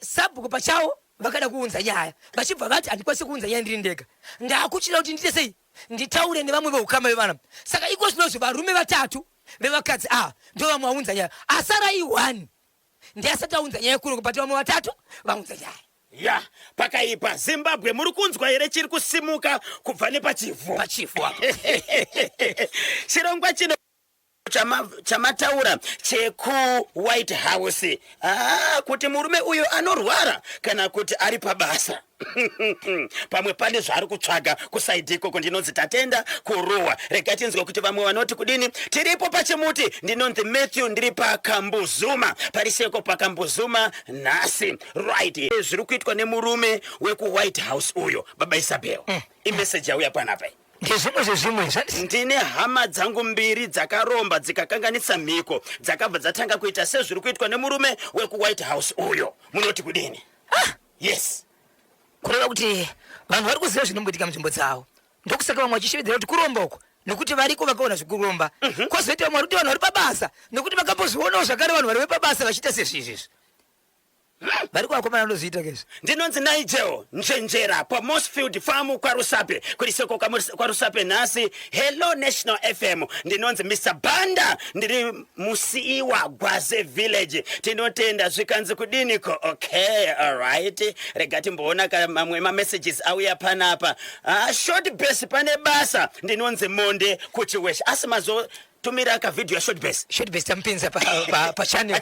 Sabhuku pachavo vakada kuunza nyaya vachibva vati handikwanisi kuunza nyaya ndiri ndega ndakuchira kuti ndiite sei nditaure nevamwe veukama vevana saka iko zvinozvo varume vatatu vevakadzi ndo vamwe vaunza nyaya asara i1 ndiasati aunza nyaya kuru but vamwe vatatu vaunza nyaya ya pakaipa Zimbabwe muri kunzwa here chiri kusimuka kubva nepachifu chirongwa chino chamataura cheku White House kuti murume uyo anorwara kana kuti ari pabasa pamwe pane zvari kutsvaga kusaidi ikoko ndinonzi tatenda kuruwa rega tinzwe kuti vamwe vanoti kudini tiripo pachimuti ndinonzi Matthew ndiri pakambuzuma pariseko pakambuzuma nhasi right zviri kuitwa nemurume weku White House uyo baba Isabel imeseji yauya panapa ndine hama dzangu mbiri dzakaromba dzikakanganisa mhiko dzakabva dzatanga kuita sezviri kuitwa nemurume weku White House uyo munoti kudini yes kureva kuti vanhu vari kuziva zvinomboitika munzvimbo dzavo ndokusaka vamwe vachishevedzera kuti kuromba uko nokuti variko vakaona zvekuromba kwozoita vamwe vari kuti vanhu vari pabasa nokuti vakambozvionawo zvakare vanhu vari vepabasa vachiita sezvizvizvi vari kuvakomana nozviita kezvo ndinonzi Nigel Njenjera paMossfield Farm kwaRusape kuriseko kwaRusape nhasi Hello National FM ndinonzi Mr Banda ndiri musii waGwaze Village tinotenda zvikanzi kudiniko okay alright rega timboona mamwe messages auya panapa short base pane basa ndinonzi Monde kuchiwesha asi mazo tumira ka video ya short base tampinza pa channel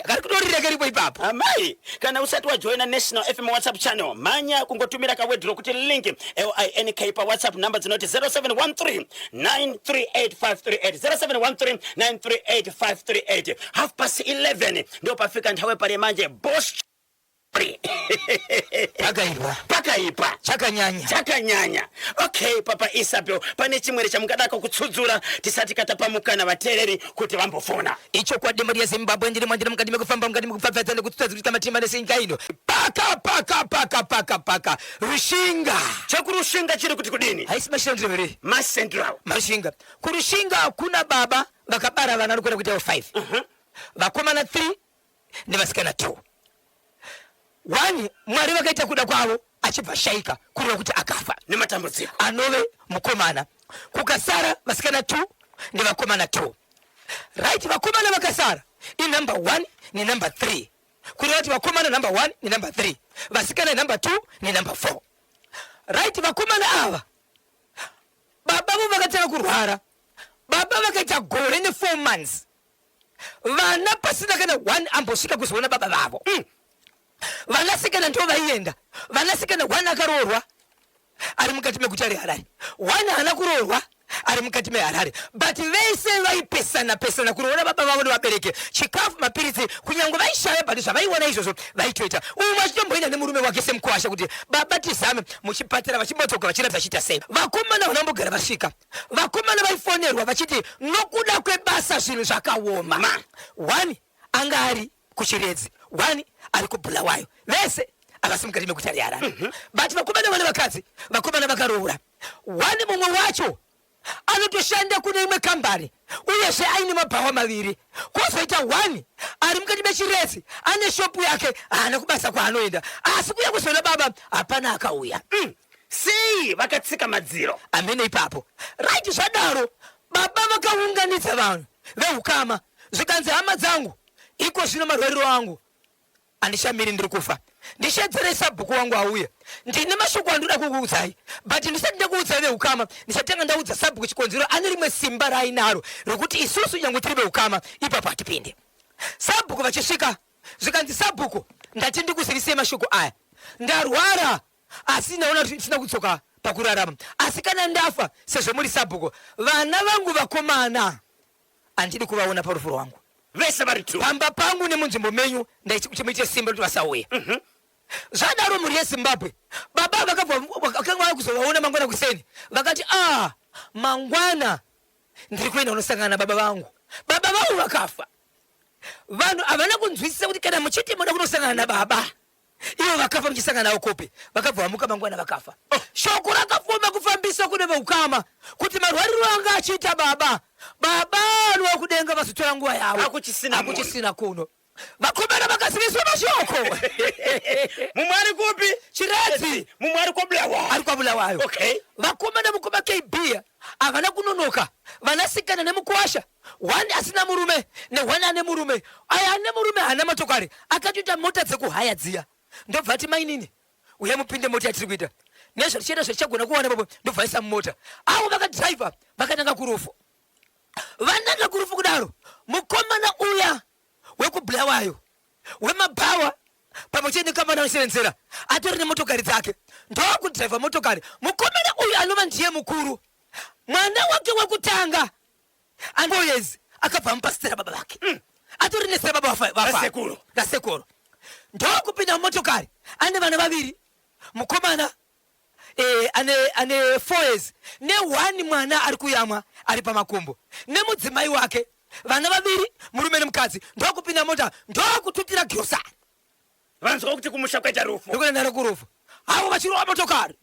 kari kutorira karipo ipapo amai kana usati wa join National FM WhatsApp channel manya kungotumira ka word rokuti link LINK pa WhatsApp number zinoti 0713 938 538 0713 938 538 ndio pafika nthawe pale manje boss pakaipa chakanyanya okay papa Isabel pane chimwere chamukadaka kutsudzura tisati katapamukana vatereri kuti vambofona icho kwa demari ya Zimbabwe ndiri mwandira mukati mekufamba mukati mekupfapfadza nekutsudzura matimba nesinga ino paka rushinga chekurushinga chiri kuti kudini haisi mashendrevere masendral mashinga kurushinga kuna baba vakabara vana vari kuenda kuita 5 vakomana 3 nevasikana 2 wani mwari vakaita kuda kwavo achibva shaika kureva kuti akafa nematambudziko anove mukomana kukasara vasikana 2 nevakomana 2 right vakomana vakasara inumber 1 nenumber 3 kureva kuti vakomana number 1 nenumber 3 vasikana number 2 nenumber 4 right vakomana ava baba vo vakatanga kurwara baba vakaita gore ne4 months vana pasina kana 1 ambosvika kuzoona baba vavo vanasikana ndo vaienda vanasikana 1 akaroorwa ari mukati meguta reHarare 1 haana kuroorwa ari mukati meHarare but vese vaipesana kuroora baba vavo nevabereke chikafu mapiritsi kunyange vaishaya but zvavaiona izvozvo vaitoita umwe achitomboenda nemurume wake semukwasha kuti baba tizame muchipatara vachimbotoka vachiratidza chiita sei vakomana vanambogara vasvika vakomana vaifonerwa vachiti nokuda kwebasa zvinhu zvakaoma 1 anga ari kuchiredzi 1 ari kuBulawayo vese avasi mukati meguta reHarare but vakomana vane vakadzi vakomana vakaroora 1 mumwe wacho anotoshanda kune imwe kambani uyezve aine mabhawa 2 kwozoita 1 ari mukati mechiredzi ane shopu yake haana kubasa kwaanoenda asi kuya kuzoona baba hapana akauya sei vakatsika madziro amene ipapo right zvadaro baba vakaunganidza vanhu veukama zvikanzi hama dzangu iko zvino marwariro angu andishamiri ndiri kufa ndishedzeresa bhuku wangu auye ndine mashoko andoda kukuudzai but ndisati ndakuudzai veukama ndichatanga ndaudza sabhuku chikonzero ane rimwe simba raainaro rokuti isusu nyange tiri veukama ipapo hatipinde sabhuku vachisvika zvikanzi sabhuku ndati ndikuzivisei mashoko aya ndarwara asi naona kuti ndisina kutsoka pakurarama asi kana ndafa sezvo muri sabhuku vana vangu vakomana handidi kuvaona parufu rwangu vese vari 2 pamba pangu nemunzvimbo menyu ndaichimuite simba kuti vasauya zvadaro mhuri yeZimbabwe baba vakanga vava kuzovaona mangwana kuseni vakati mangwana ndiri kuenda unosangana nababa vangu vakafa vanhu havana kunzwisisa kuti kana muchiti muda kunosangana nababa ivo vakafa muchisangana navo kope vakabva vamuka mangwana vakafa shoko rakafoma kufambisa kune veukama kuti marwariro anga achiita baba anova kudenga vazotora nguva yavo akuchisina kuno vakomana vakasiviswa mashoko mumwari kupi chiredzi mumwari kwabulawayo ari kwabulawayo okay vakomana mukoma KB avana kunonoka vanasikana nemukuwasha wani asina murume nehwani ane murume aya ane murume hana motokari akatoita mota dzekuhaya dziya ndobva ati mainini uye mupinde mota yatiri kuita nezvo tichienda zvichagona kuwana bobo ndobva isa mumota avo vakadhiraivha vakananga kurufu vananga kurufu kudaro mukomana uya wekubulawayo wemabhawa pamwe nekamana anosevenzera atori nemotokari dzake ndokudhiraivha motokari mukomana uyu anova ndiye mukuru mwana wake wekutanga anboyezi akabva mupasitera baba vake atori nesera baba vasekuru ndokupinda mumotokari ane vana vaviri mukomana ane 4 years ne1 mwana ari kuyamwa ari pamakumbo nemudzimai wake vana vaviri murume nemukadzi ndokupinda mota ndokututira grosari vanzwa kuti kumusha kwaita rufu ndokuenda kurufu avo vachirowa motokari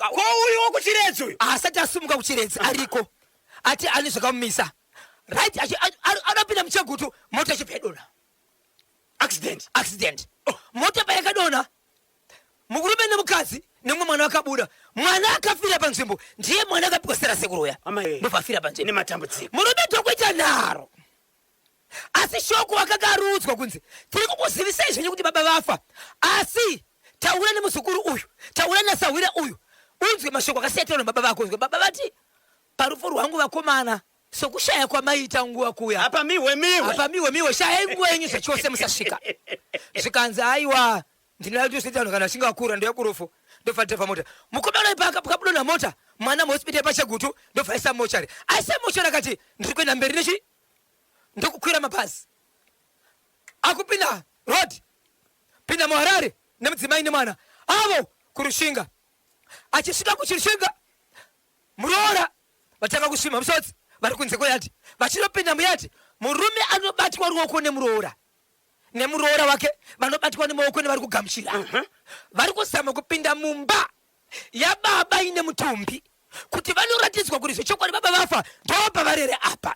ko uyu wokuchiredzi asati asumuka kuchiredzi ariko ati ani zvakamumisa right anopinda muchegutu mota ichipedona accident mota payakadona murume nemukadzi nemwe mwana wakabuda mwana akafira panzvimbo ndiye mwana akapikosera sekuruya ndobva afira panzvimbo nematambudziko murume tokuita nharo asi shoko wakakarudzwa kunzi tiri kukuzivisai zvenyu kuti baba vafa asi taura nemuzukuru uyu taura nasahwira uyu unzwe mashoko akasiyatana baba vako unzwe baba vati parufu rwangu vakomana sokushaya kwamaita nguva kuya apa miwe shaya nguva yenyu zvachose musasvika zvikanzi aiwa ndinatositano kana chingakura ndeyakurufu ndofateva mota mukomana ipaka pakabudona mota mwana muhospitari pachagutu ndobvaisa mochari aisa mochari akati ndiri kuenda mberi nechi ndokukwira mabhazi akupinda road pinda muharare nemudzimai nemwana avo kurushinga achisvika kuchirushinga muroora vatanga kusvima musodzi vari kunze kweyati vachindopinda muyati murume anobatwa ruoko nemuroora wake vanobatwa nemaoko nevari kugamuchira vari kuzama kupinda mumba yababa ine mutumbi kuti vanoratidzwa kuti zvechokwadi baba vafa ndobva varere apa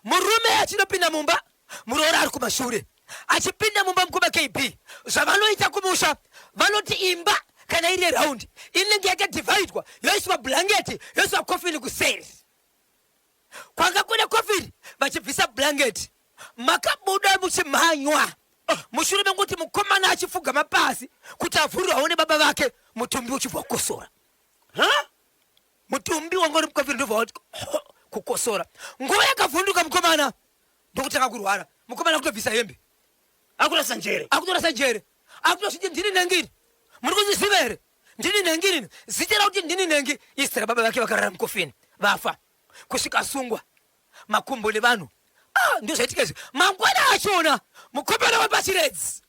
murume achinopinda mumba muroora ari kumashure achipinda mumba mukoma KB zvavanoita kumusha vanoti imba kana iri raundi inenge yakadhivhaidwa yoiswa blanketi yoiswa kofini kuseri kwanga kuna kofini vachibvisa blanketi makabuda muchimhanywa mushure menguti mukomana achifuga mapasi kuti avhurirawo nebaba vake mutumbi uchibva kukosora mutumbi wanga uri mukofini ndobva kukosora nguva yakavhunduka mukomana ndokutanga kurwara mukomana kutobvisa hembe akutorasa njere akutosviti ndini nengini muri kuziziva here ndini nengini zita rakuti ndini nengi isira baba vake vakarara mukofini vafa kusvika asungwa makumbo nevanhu ndozvaitika izvi mangwana achona mukomana wepachiredzi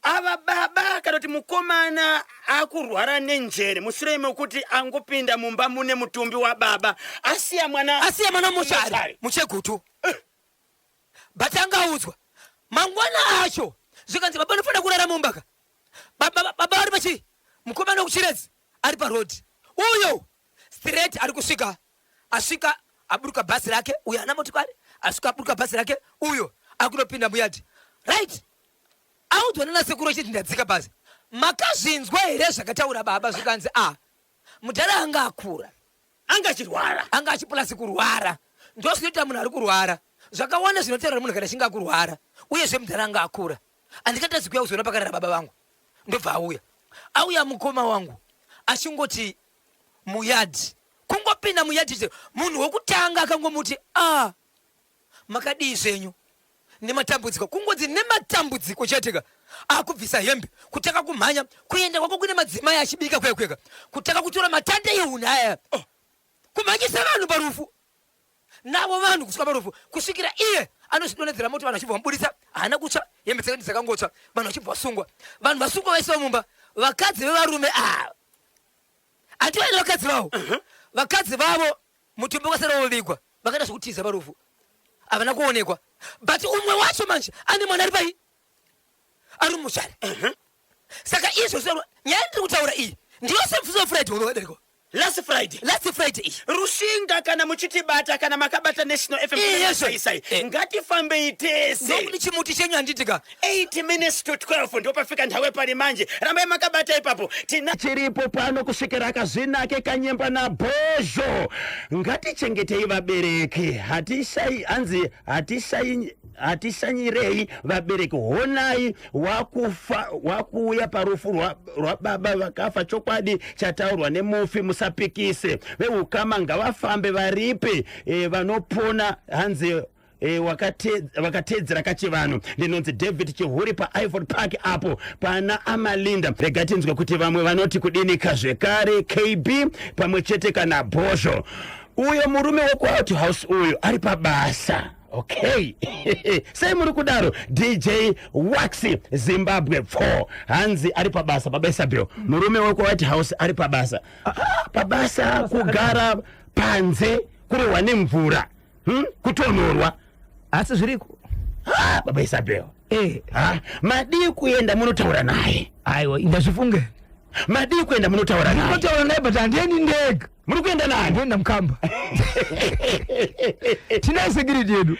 ava baba kana kuti mukomana akurwara nenjere mushure mekuti angopinda mumba mune mutumbi wa baba asiya mwana mochari muchegutu but angaudzwa mangwana acho zvikanzi baba anofanira kurara mumbaka baba ari pachi mukomana wekuchiredzi ari parodi uyo straight ari kusvika asvika aburuka bhazi rake uyo ana motokari asvika aburuka bhazi rake uyo akunopinda muyadhi right audzwa nanasekuru achiti ndadzika bhazi makazvinzwa here zvakataura baba zvikanzi mudhara anga akura anga achipulasi kurwara ndozvinoita munhu ari kurwara zvakawanda zvinoteerera munhu kana achinge akurwara uyezve mudhara anga akura handikatazi kuya kuzoona pakarara baba vangu ndobva auya mukoma wangu achingoti muyadhi kungopinda muyadhi munhu wekutanga akangomuti makadii zvenyu nematambudziko kungodzi nematambudziko chatika akubvisa hembe kutaka kumhanya kuenda kwako kune madzimai achibika kweka kutaka kutora matanda ehuni aya kumhanyisa vanhu parufu navo vanhu kusvika parufu kusvikira iye anozvidonedzera moto vanhu achibva vamubudisa haana kutsva hembe dzakati dzakangotsva vanhu vachibva vasungwa vanhu vasungwa vaisiwa mumba vakadzi vevarume hativaina vakadzi vavo vakadzi vavo mutumbi wakasara wovigwa vakaita zvokutiza parufu havana kuonekwa but umwe wacho manje ane mwana ari pai ari mushari saka izvo nyaya ndiri kutaura iyi ndiyo semfuso fred unowadariko last Friday Rushinga kana muchitibata kana makabata National FM sai ngatifambe itese ndokuli chimuti chenyu anditika 8 minutes to 12 ndopafika nthawe pali manje rambe makabata ipapo tina chiripo pano kusvikira akazvinake kanyemba na Bozho ngatichengetei vabereki hatishanyirei vabereki honai wakuuya parufu rwababa vakafa chokwadi chataurwa nemufi musapikise veukama ngavafambe varipe vanopona hanzi wakatedzera kachivanhu ndinonzi David Chihuri paIvory Park apo pana Amalinda. Rega tinzwe kuti vamwe vanoti kudinika zvekare KB pamwe chete kana Bozho. Uyo murume wekuOut House uyo ari pabasa. Okay. Sei muri kudaro DJ Waxy Zimbabwe 4 hanzi ari pabasa babesa byo murume weko White House ari pabasa pabasa kugara panze kurohwa nemvura kutonorwa asi zviriko babesa byo madi kuenda munotaura naye aiwa indazvifunge madi kuenda munotaura naye but handiendi ndega muri kuenda naye ndienda mukamba tina security yedu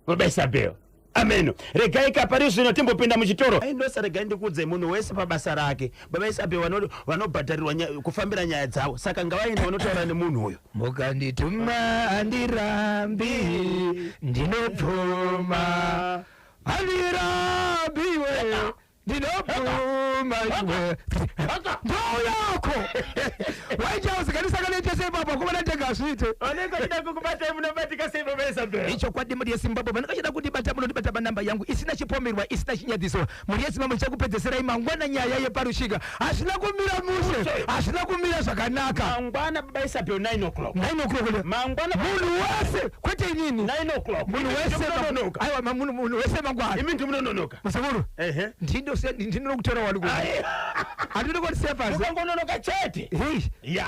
babesa byo ameno regai kapari zvino timbopinda muchitoro aindosa regai ndikudze munhu wese pabasa rake babesa byo vanobhadharirwa kufambira nyaya dzavo saka ngavaenda vanotaura nemunhu uyo mukandituma handirambi ndinobvuma handirambiwe ndinobvuma iwe ndoyako waichauzikanisakanaite sepapa kuvanatega svite vanengachida kukubata munobatika sei babesa byo icho kwadi muri yezimbabwe vanengachida kundibata munondibata panhamba yangu isina chipomerwa isina chinyadiso muri yezimbabwe ndichakupedzeserai mangwana nyaya yeparushika hasina kumira mushe hasina kumira zvakanaka mangwana babesa byo 9 o'clock mangwana munhu wese kwete inini 9 o'clock munhu wese aiwa munhu wese mangwana imi ndimunonoka musakuru ndinokutora wani kuti handidi kutisepa ukangononoka chete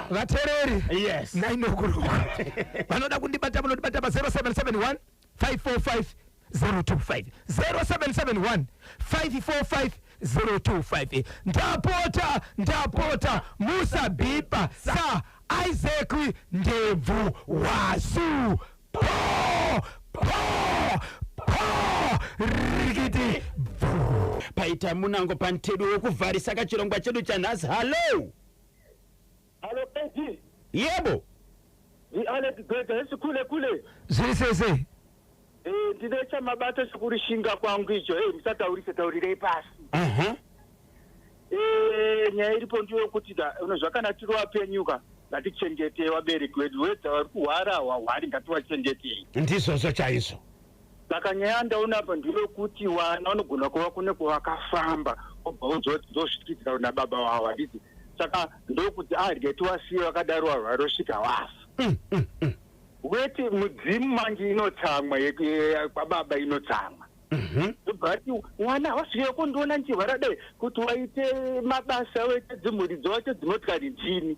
vatereri yes 9 o'clock vanoda kundibata munondibata pa 0771 545 025 0771 545 025 ndapota musabhipa sa Isaac Ndebvu Wasu rikiti paita munango pantedu wekuvharisa kachirongwa chedu chanhasi hallo Peti yebo Alex Gwega kule zviri sese ndine chamabata chekurishinga kwangu icho musataurirei pasi nyaya iripo ndiyo kuti zvakanakirwa penyuka ngatichengetei vabereki vedu wedza vari kuhwara hwahwari ngativachengetei ndizvozvo chaizvo saka nyaya ndaonapa ndeyokuti wana unogona kuva kune kwavakafamba obva uzozvitwidzira na baba wavo haditi saka ndokuti arye tiwasiye vakadaro varosvika wafa weti mudzimu manje inotsamwa kwababa inotsamwa bhati mwana wasiye kundiona nchihwara dai kuti waite mabasa wete dzimhuri dzowacho dzinotkari nchini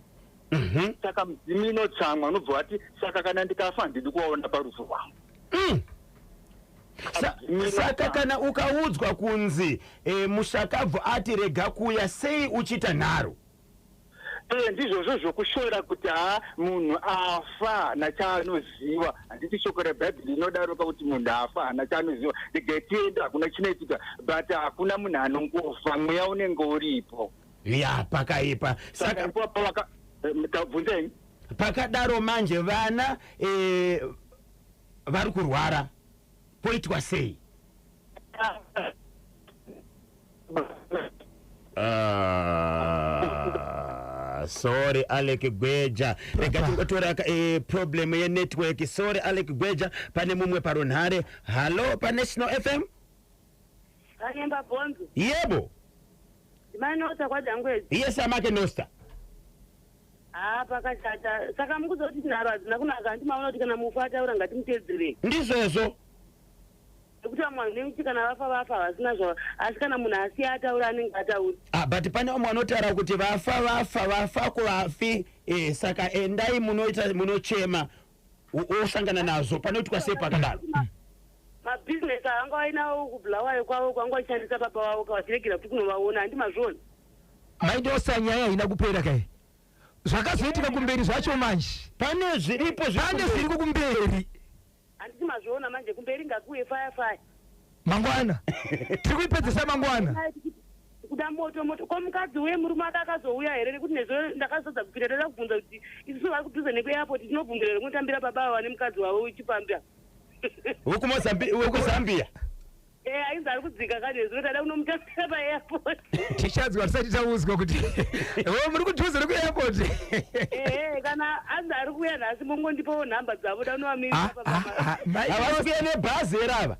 saka mudzimu inotsamwa unobva wati saka kana ndikafa handidi kuwaona parufu rwangu saka kana ukaudzwa kunzi mushakabvu ati rega kuya sei uchita nharo ndizvozvo zvokushora kuti munhu afa nachaanoziva handiti shoko rebhaibheri inodaroka kuti munhu afa hana chaanoziva ndegetienda hakuna chinoitika but hakuna munhu anongofa mweya unenge uripo pakaipa saka bvunzei pakadaro manje vana vari kurwara poitwa sei sorry Alec Gweja rega tingotora problem ye network sorry Alec Gweja pane mumwe paronhare hallo pa National FM Kanyemba Bonzo yebo Manota kwa Jangwezi yes amake nosta pakachata saka mukuzoti tinaro azina kunaka ndimaona kuti kana mufata ura ngatimutedzere ndizvozvo kuti vamwe kana vafa vasina zvo asi kana munhu asiya ataura anenge atauri but pane umwe anotaura kuti vafa kuvafi saka endai munochema osangana nazo panoitwa sei pakadaro mabhizinesi anga vainawo kubhulawayo kwavo kwanga vachishandisa baba vavo kavachiregera kuti kunovaona handimazvoni maindosa nyaya haina kupera kai zvakazoitika kumberi zvacho manje pane zviripo zviri kumberi handisi mazviona manje kumberi ngakuye faya mangwana tiri kuipedzesa mangwana kuda moto ko mukadzi wemurume akazouya here nekuti nezvo ndakazodza kupinda ndoda kubvunza kuti isusu vari kudhuze nekuairport tinobvumbira here kunotambira baba vane mukadzi wavo uchipambira wekuzambia ainzi ari kudzika kanezvo tada unomutambira paairport tichanzwa tisati tauzwa kuti muri kudhuze nekuairport kana anzi ari kuuya nhasi mongondipawo nhamba dzavo danovamirira havasi kuya nebhazi here ava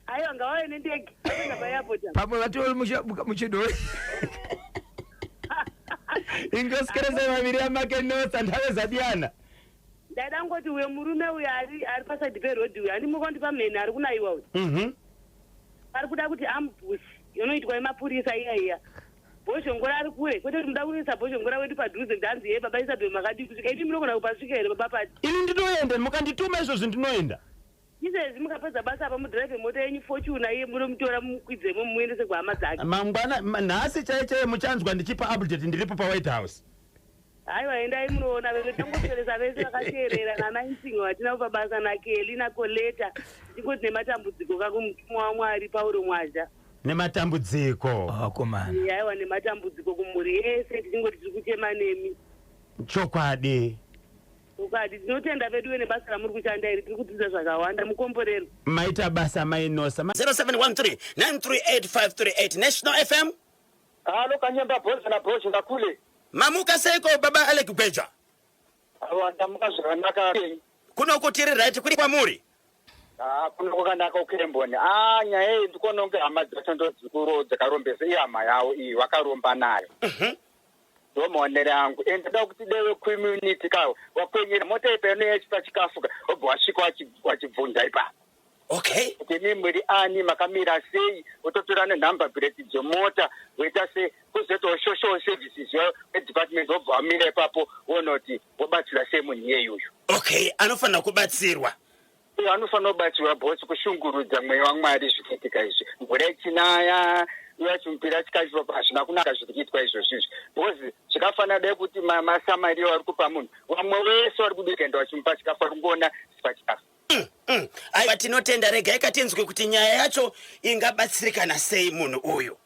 aiwa ngavauye nendege aenda paairport pamwe vatori muchidori ingosikerese maviri amakenosa ntave zadiyana ndaida ngoti uyo murume uyo ari pasaidi perodhi uyo handimukondipa mheni ari kunayiwa uyo ari kuda kuti ambushi inoitwa nemapurisa iya bhozhongora ari kure kwete kuti muda kuisa bhozhongora wedu padhuze ndanzi ye baba isabhe makadi kusvika iti munogona kupasvika here baba pati ini ndinoenda mukandituma izvozvi ndinoenda izvezvi mukapedza basa apa mudhiraivhe mota yenyu fortuna iye munomutora mukwidzemo muendese kuhama dzake mangwana nhasi chaichaiye muchanzwa ndichipa update ndiripo pawhite house aiwa endai munoona veve tangoseresa vese vakateerera nanainsingo vatinavo pabasa nakeli nakoleta tingoti nematambudziko kakumutumwa wamwari pauro mwaja nematambudziko akomana aiwa nematambudziko kumhuri yese tichingoti tiri kuchema nemi chokwadi ukati tinotenda veduwe nebasa ramuri kushanda iri tiri kudzidza zvakawanda mukomborero maita basa mainosa 0713-938-538 National FM. Halo Kanyemba Boza na Boza ngakule. Mamuka seiko baba Alec Gbeja. Awanda muka zvakanaka. Kuno kutiri right kuri kwamuri. Kuno kwakanaka ukemboni. Nyaya iyi ndikononge hama dzacho dzikuru dzakarombesa ihama yawo iyi vakaromba nayo. Ndomaonere angu endada kuti dewe community kawo wakwenyera mota ipeno yachipa chikafuka obva wasvika wachibvunza ipapo. Okay. Kuti muri ani makamira sei utotora nenhamba plate dzemota woita se kuzoto social services department of amire ipapo wonoti wobatsira sei munhu yeyoyo. Okay, anofanira kubatsirwa. Anofanira kubatsirwa bosi kushungurudza mweya waMwari zvikiitika izvi. Mvura ichinaya yachimpira chikazviwa pasina kunaka zvirikuitwa izvozvo bozi zvikafanira dai kuti masamari vari kupa munhu vamwe vese vari kubika enda vachimupa chikafu vari kungoona sipachikafu. Aiwa tinotenda regai katinzwe kuti nyaya yacho ingabatsirikana sei munhu uyu.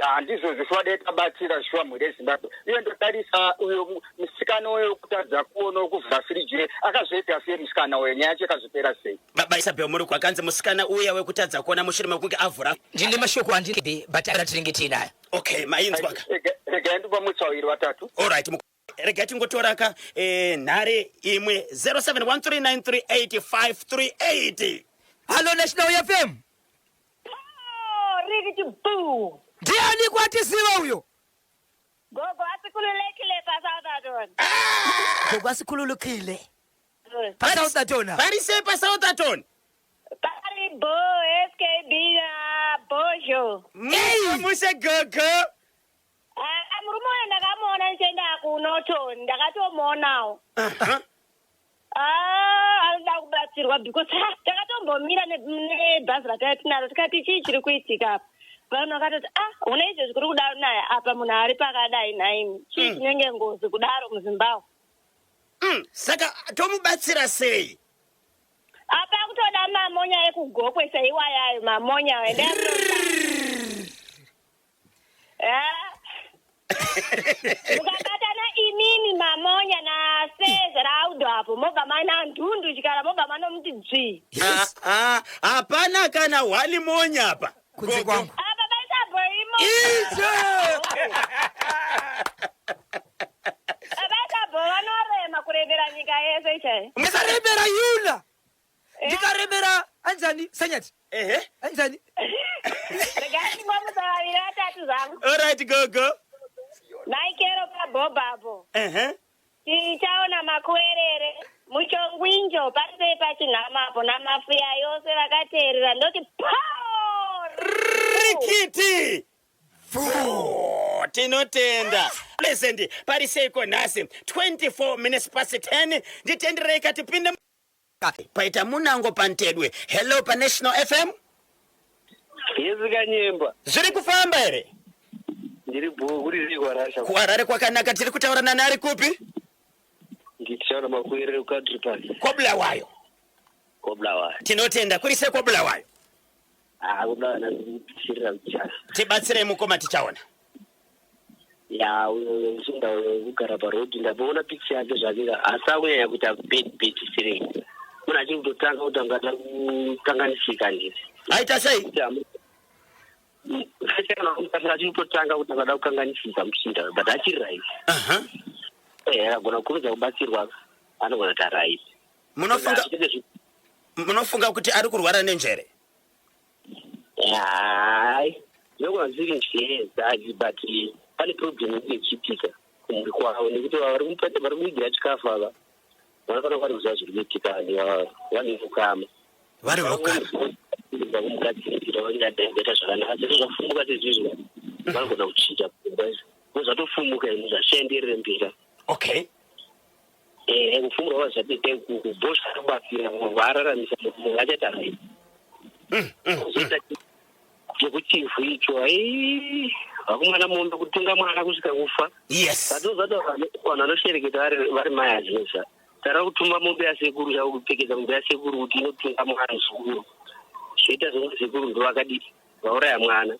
Handizvo zvichwada tabatsira shuwa mhuri yeZimbabwe. Uye ndotarisa uyo musikana uyo kutadza kuona kuvhura firiji akazoita sei musikana uyo nyaya yacho yakazopera sei. Baba Isabel muri kwakanzi musikana uya wekutadza kuona mushure mekunge avhura. Ndine mashoko andide batara tinenge tinayo. Okay, mainzwaka. Rega ndipa mutsvairi watatu. Alright. Rega tingotoraka nhare imwe 0713938538. Hello National FM. Rikiti boo. Ndiani kwatisiwa uyo? Gogo asikululekile pa Southampton. Gogo asikululukile. Pa Southampton. Parise pa Southampton. Pari bo SKB Bojo. Muse gogo. Murume ndakamona nchenda kuNorton ndakatomuonawo. Alida kubatsirwa because ndakatombomira nebhazi ratatinaro tikati chii chiri kuitika apa. Vanhu vakatoti una izvo zvikuru kudaro naye apa munhu ari pakadai naimi chii chinenge ngozi kudaro muZimbabwe. Saka tomubatsira sei? Apa kutoda mamonya ekugokwe seiwayayo mamonya wende. Mukabatana imini mamonya na sezeraudo apo moga mana ndundu chikara moga mano muti dzvi. Hapana kana wali monya apa. Kunze kwangu. Apa baisa boimo. Izo. Baisa bo vanorema kurevera nyika yese chai. Musarembera yuna. Ndikarembera anzani Sanyati. Anzani. Regani ngomuzavira atatu zangu. Alright gogo. Naikero pa bobabo. Tichaona makuerere muchongwinjo parise pachinhamapo namafuya yose vakateerera ndoti Rikiti. Tinotenda. Listen, pariseiko nhasi 24 minutes past 10 nditenderei kati pinde paita munango pantedwe. Hello pa National FM. Yezi Kanyemba. Zviri kufamba here? ndiri bhuri kwarasha kuharare kwakanaka. Tiri kutaura nani ari kupi? nditaura makuerero country park Kobulawayo. Tinotenda kurise Kobulawayo. kuda nakushirira kuchana Tibatsire mukoma tichaona. ya usinda kugara parodi ndaboona picture yake zvakira asauya kuti bed sirei muna chiri kutotanga kuti angada kukanganisika ndiri Aita sei? achiri kutotanga kuti angada kukanganisika muchinda but achiri right akagona kukurudza kubatsirwa anogona kuti arait. Munofunga kuti ari kurwara nenjere? hai zvinogona zviri njere dzaji but pane problem ichiitika kumuri kwavo nekuti vari kuidira chikafu ava vanofanira kwari kuziva zviri kuitika vane ukama vari ukama kumugadzirira vainadaibeta zvakanaka sezvo zvafumuka sezvizvo vanogona kuchinja vozvatofumuka inu zvashaenderere mbira. Okay. Kufumura wazvapete kubhosha kubatsira vararamisa munhu achaita rai zoita chekuchifu icho vakumwana mombe kutunga mwana kusvika kufa. Yes. Vatozvata vanhu vanoshereketa vari mai azvesa tara kutuma mombe yasekuru chavo kupfekedza mombe yasekuru kuti inotunga mwana zvikuru zvoita zvokuti sekuru ndo vakadii vauraya mwana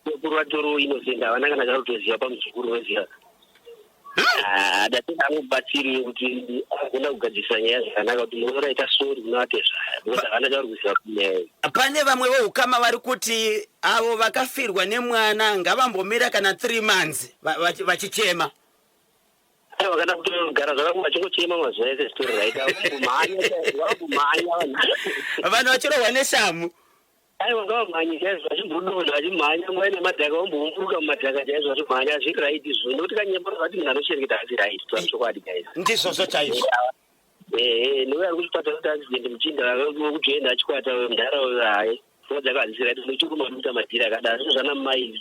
sekuru vatoro inosenda havana kana chakutoziva pamuzukuru weziva datenda anobatsiri kuti agona kugadzirisa nyaya zvakanaka kuti munoraita sori kunovate zvaya because havana chavari kuziva kunyaya. Pane vamwe veukama vari kuti avo vakafirwa nemwana ngavambomira kana 3 months vachichema. Vakada kutogara zvakakuma vachingochema mazuva ese story right vakumhanya vanhu vachirohwa neshamu. vangavamhanyi chaizvo vachimbododa vachimhanya nguva nemadhaka vambomburuka mumadhaka chaizvo vachimhanya hazviri right izvo nokuti kanyembaro vati munhu anoshereketa hazvi right toachokwadi chaizvo ndizvozvo chaizvo. nouya ari kuchipata kuti accident muchinda wekujoenda achikwata munharaunda hayi pfungwa dzako hadzisi right nochikumaduta madhiri akadaro zvo zvana mai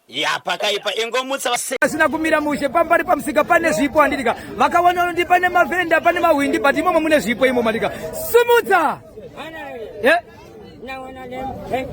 ya pakaipa ingomutsa asina kumira mushe pambari pamusika pane zvipo andidika makaona ndi pane mavhenda pane mahwindi but imomo mune zvipo imo mandika sumudza naona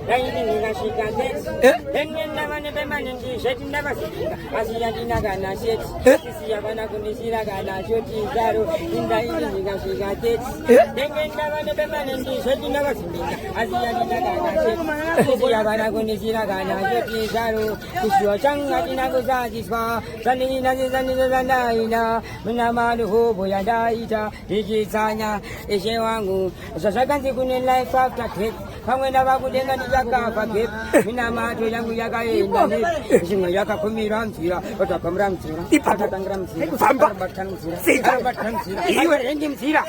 laini nikashika gesi engenda vane pemanengi zveti ndavazivika asiyandina kana sheti sisiya vana kunisira kana shoti zaro indaini nikashika gesi engenda vane pemanengi zveti ndavazivika asiyandina kana sheti sisiya vana kunisira kana shoti zaro kushuwa changa chinakuzatiswa zandinazizandizozandaina muna maluhobo yandaita ichitsanya ishe wangu zvazvakanzi kune life after death pamwe ndavakudenga ndichakafa gep mina mato yangu yakaenda zvimwe yakakumira mvira otapamura mvira atatangira mvira arabatana mvira iwe rendi mvira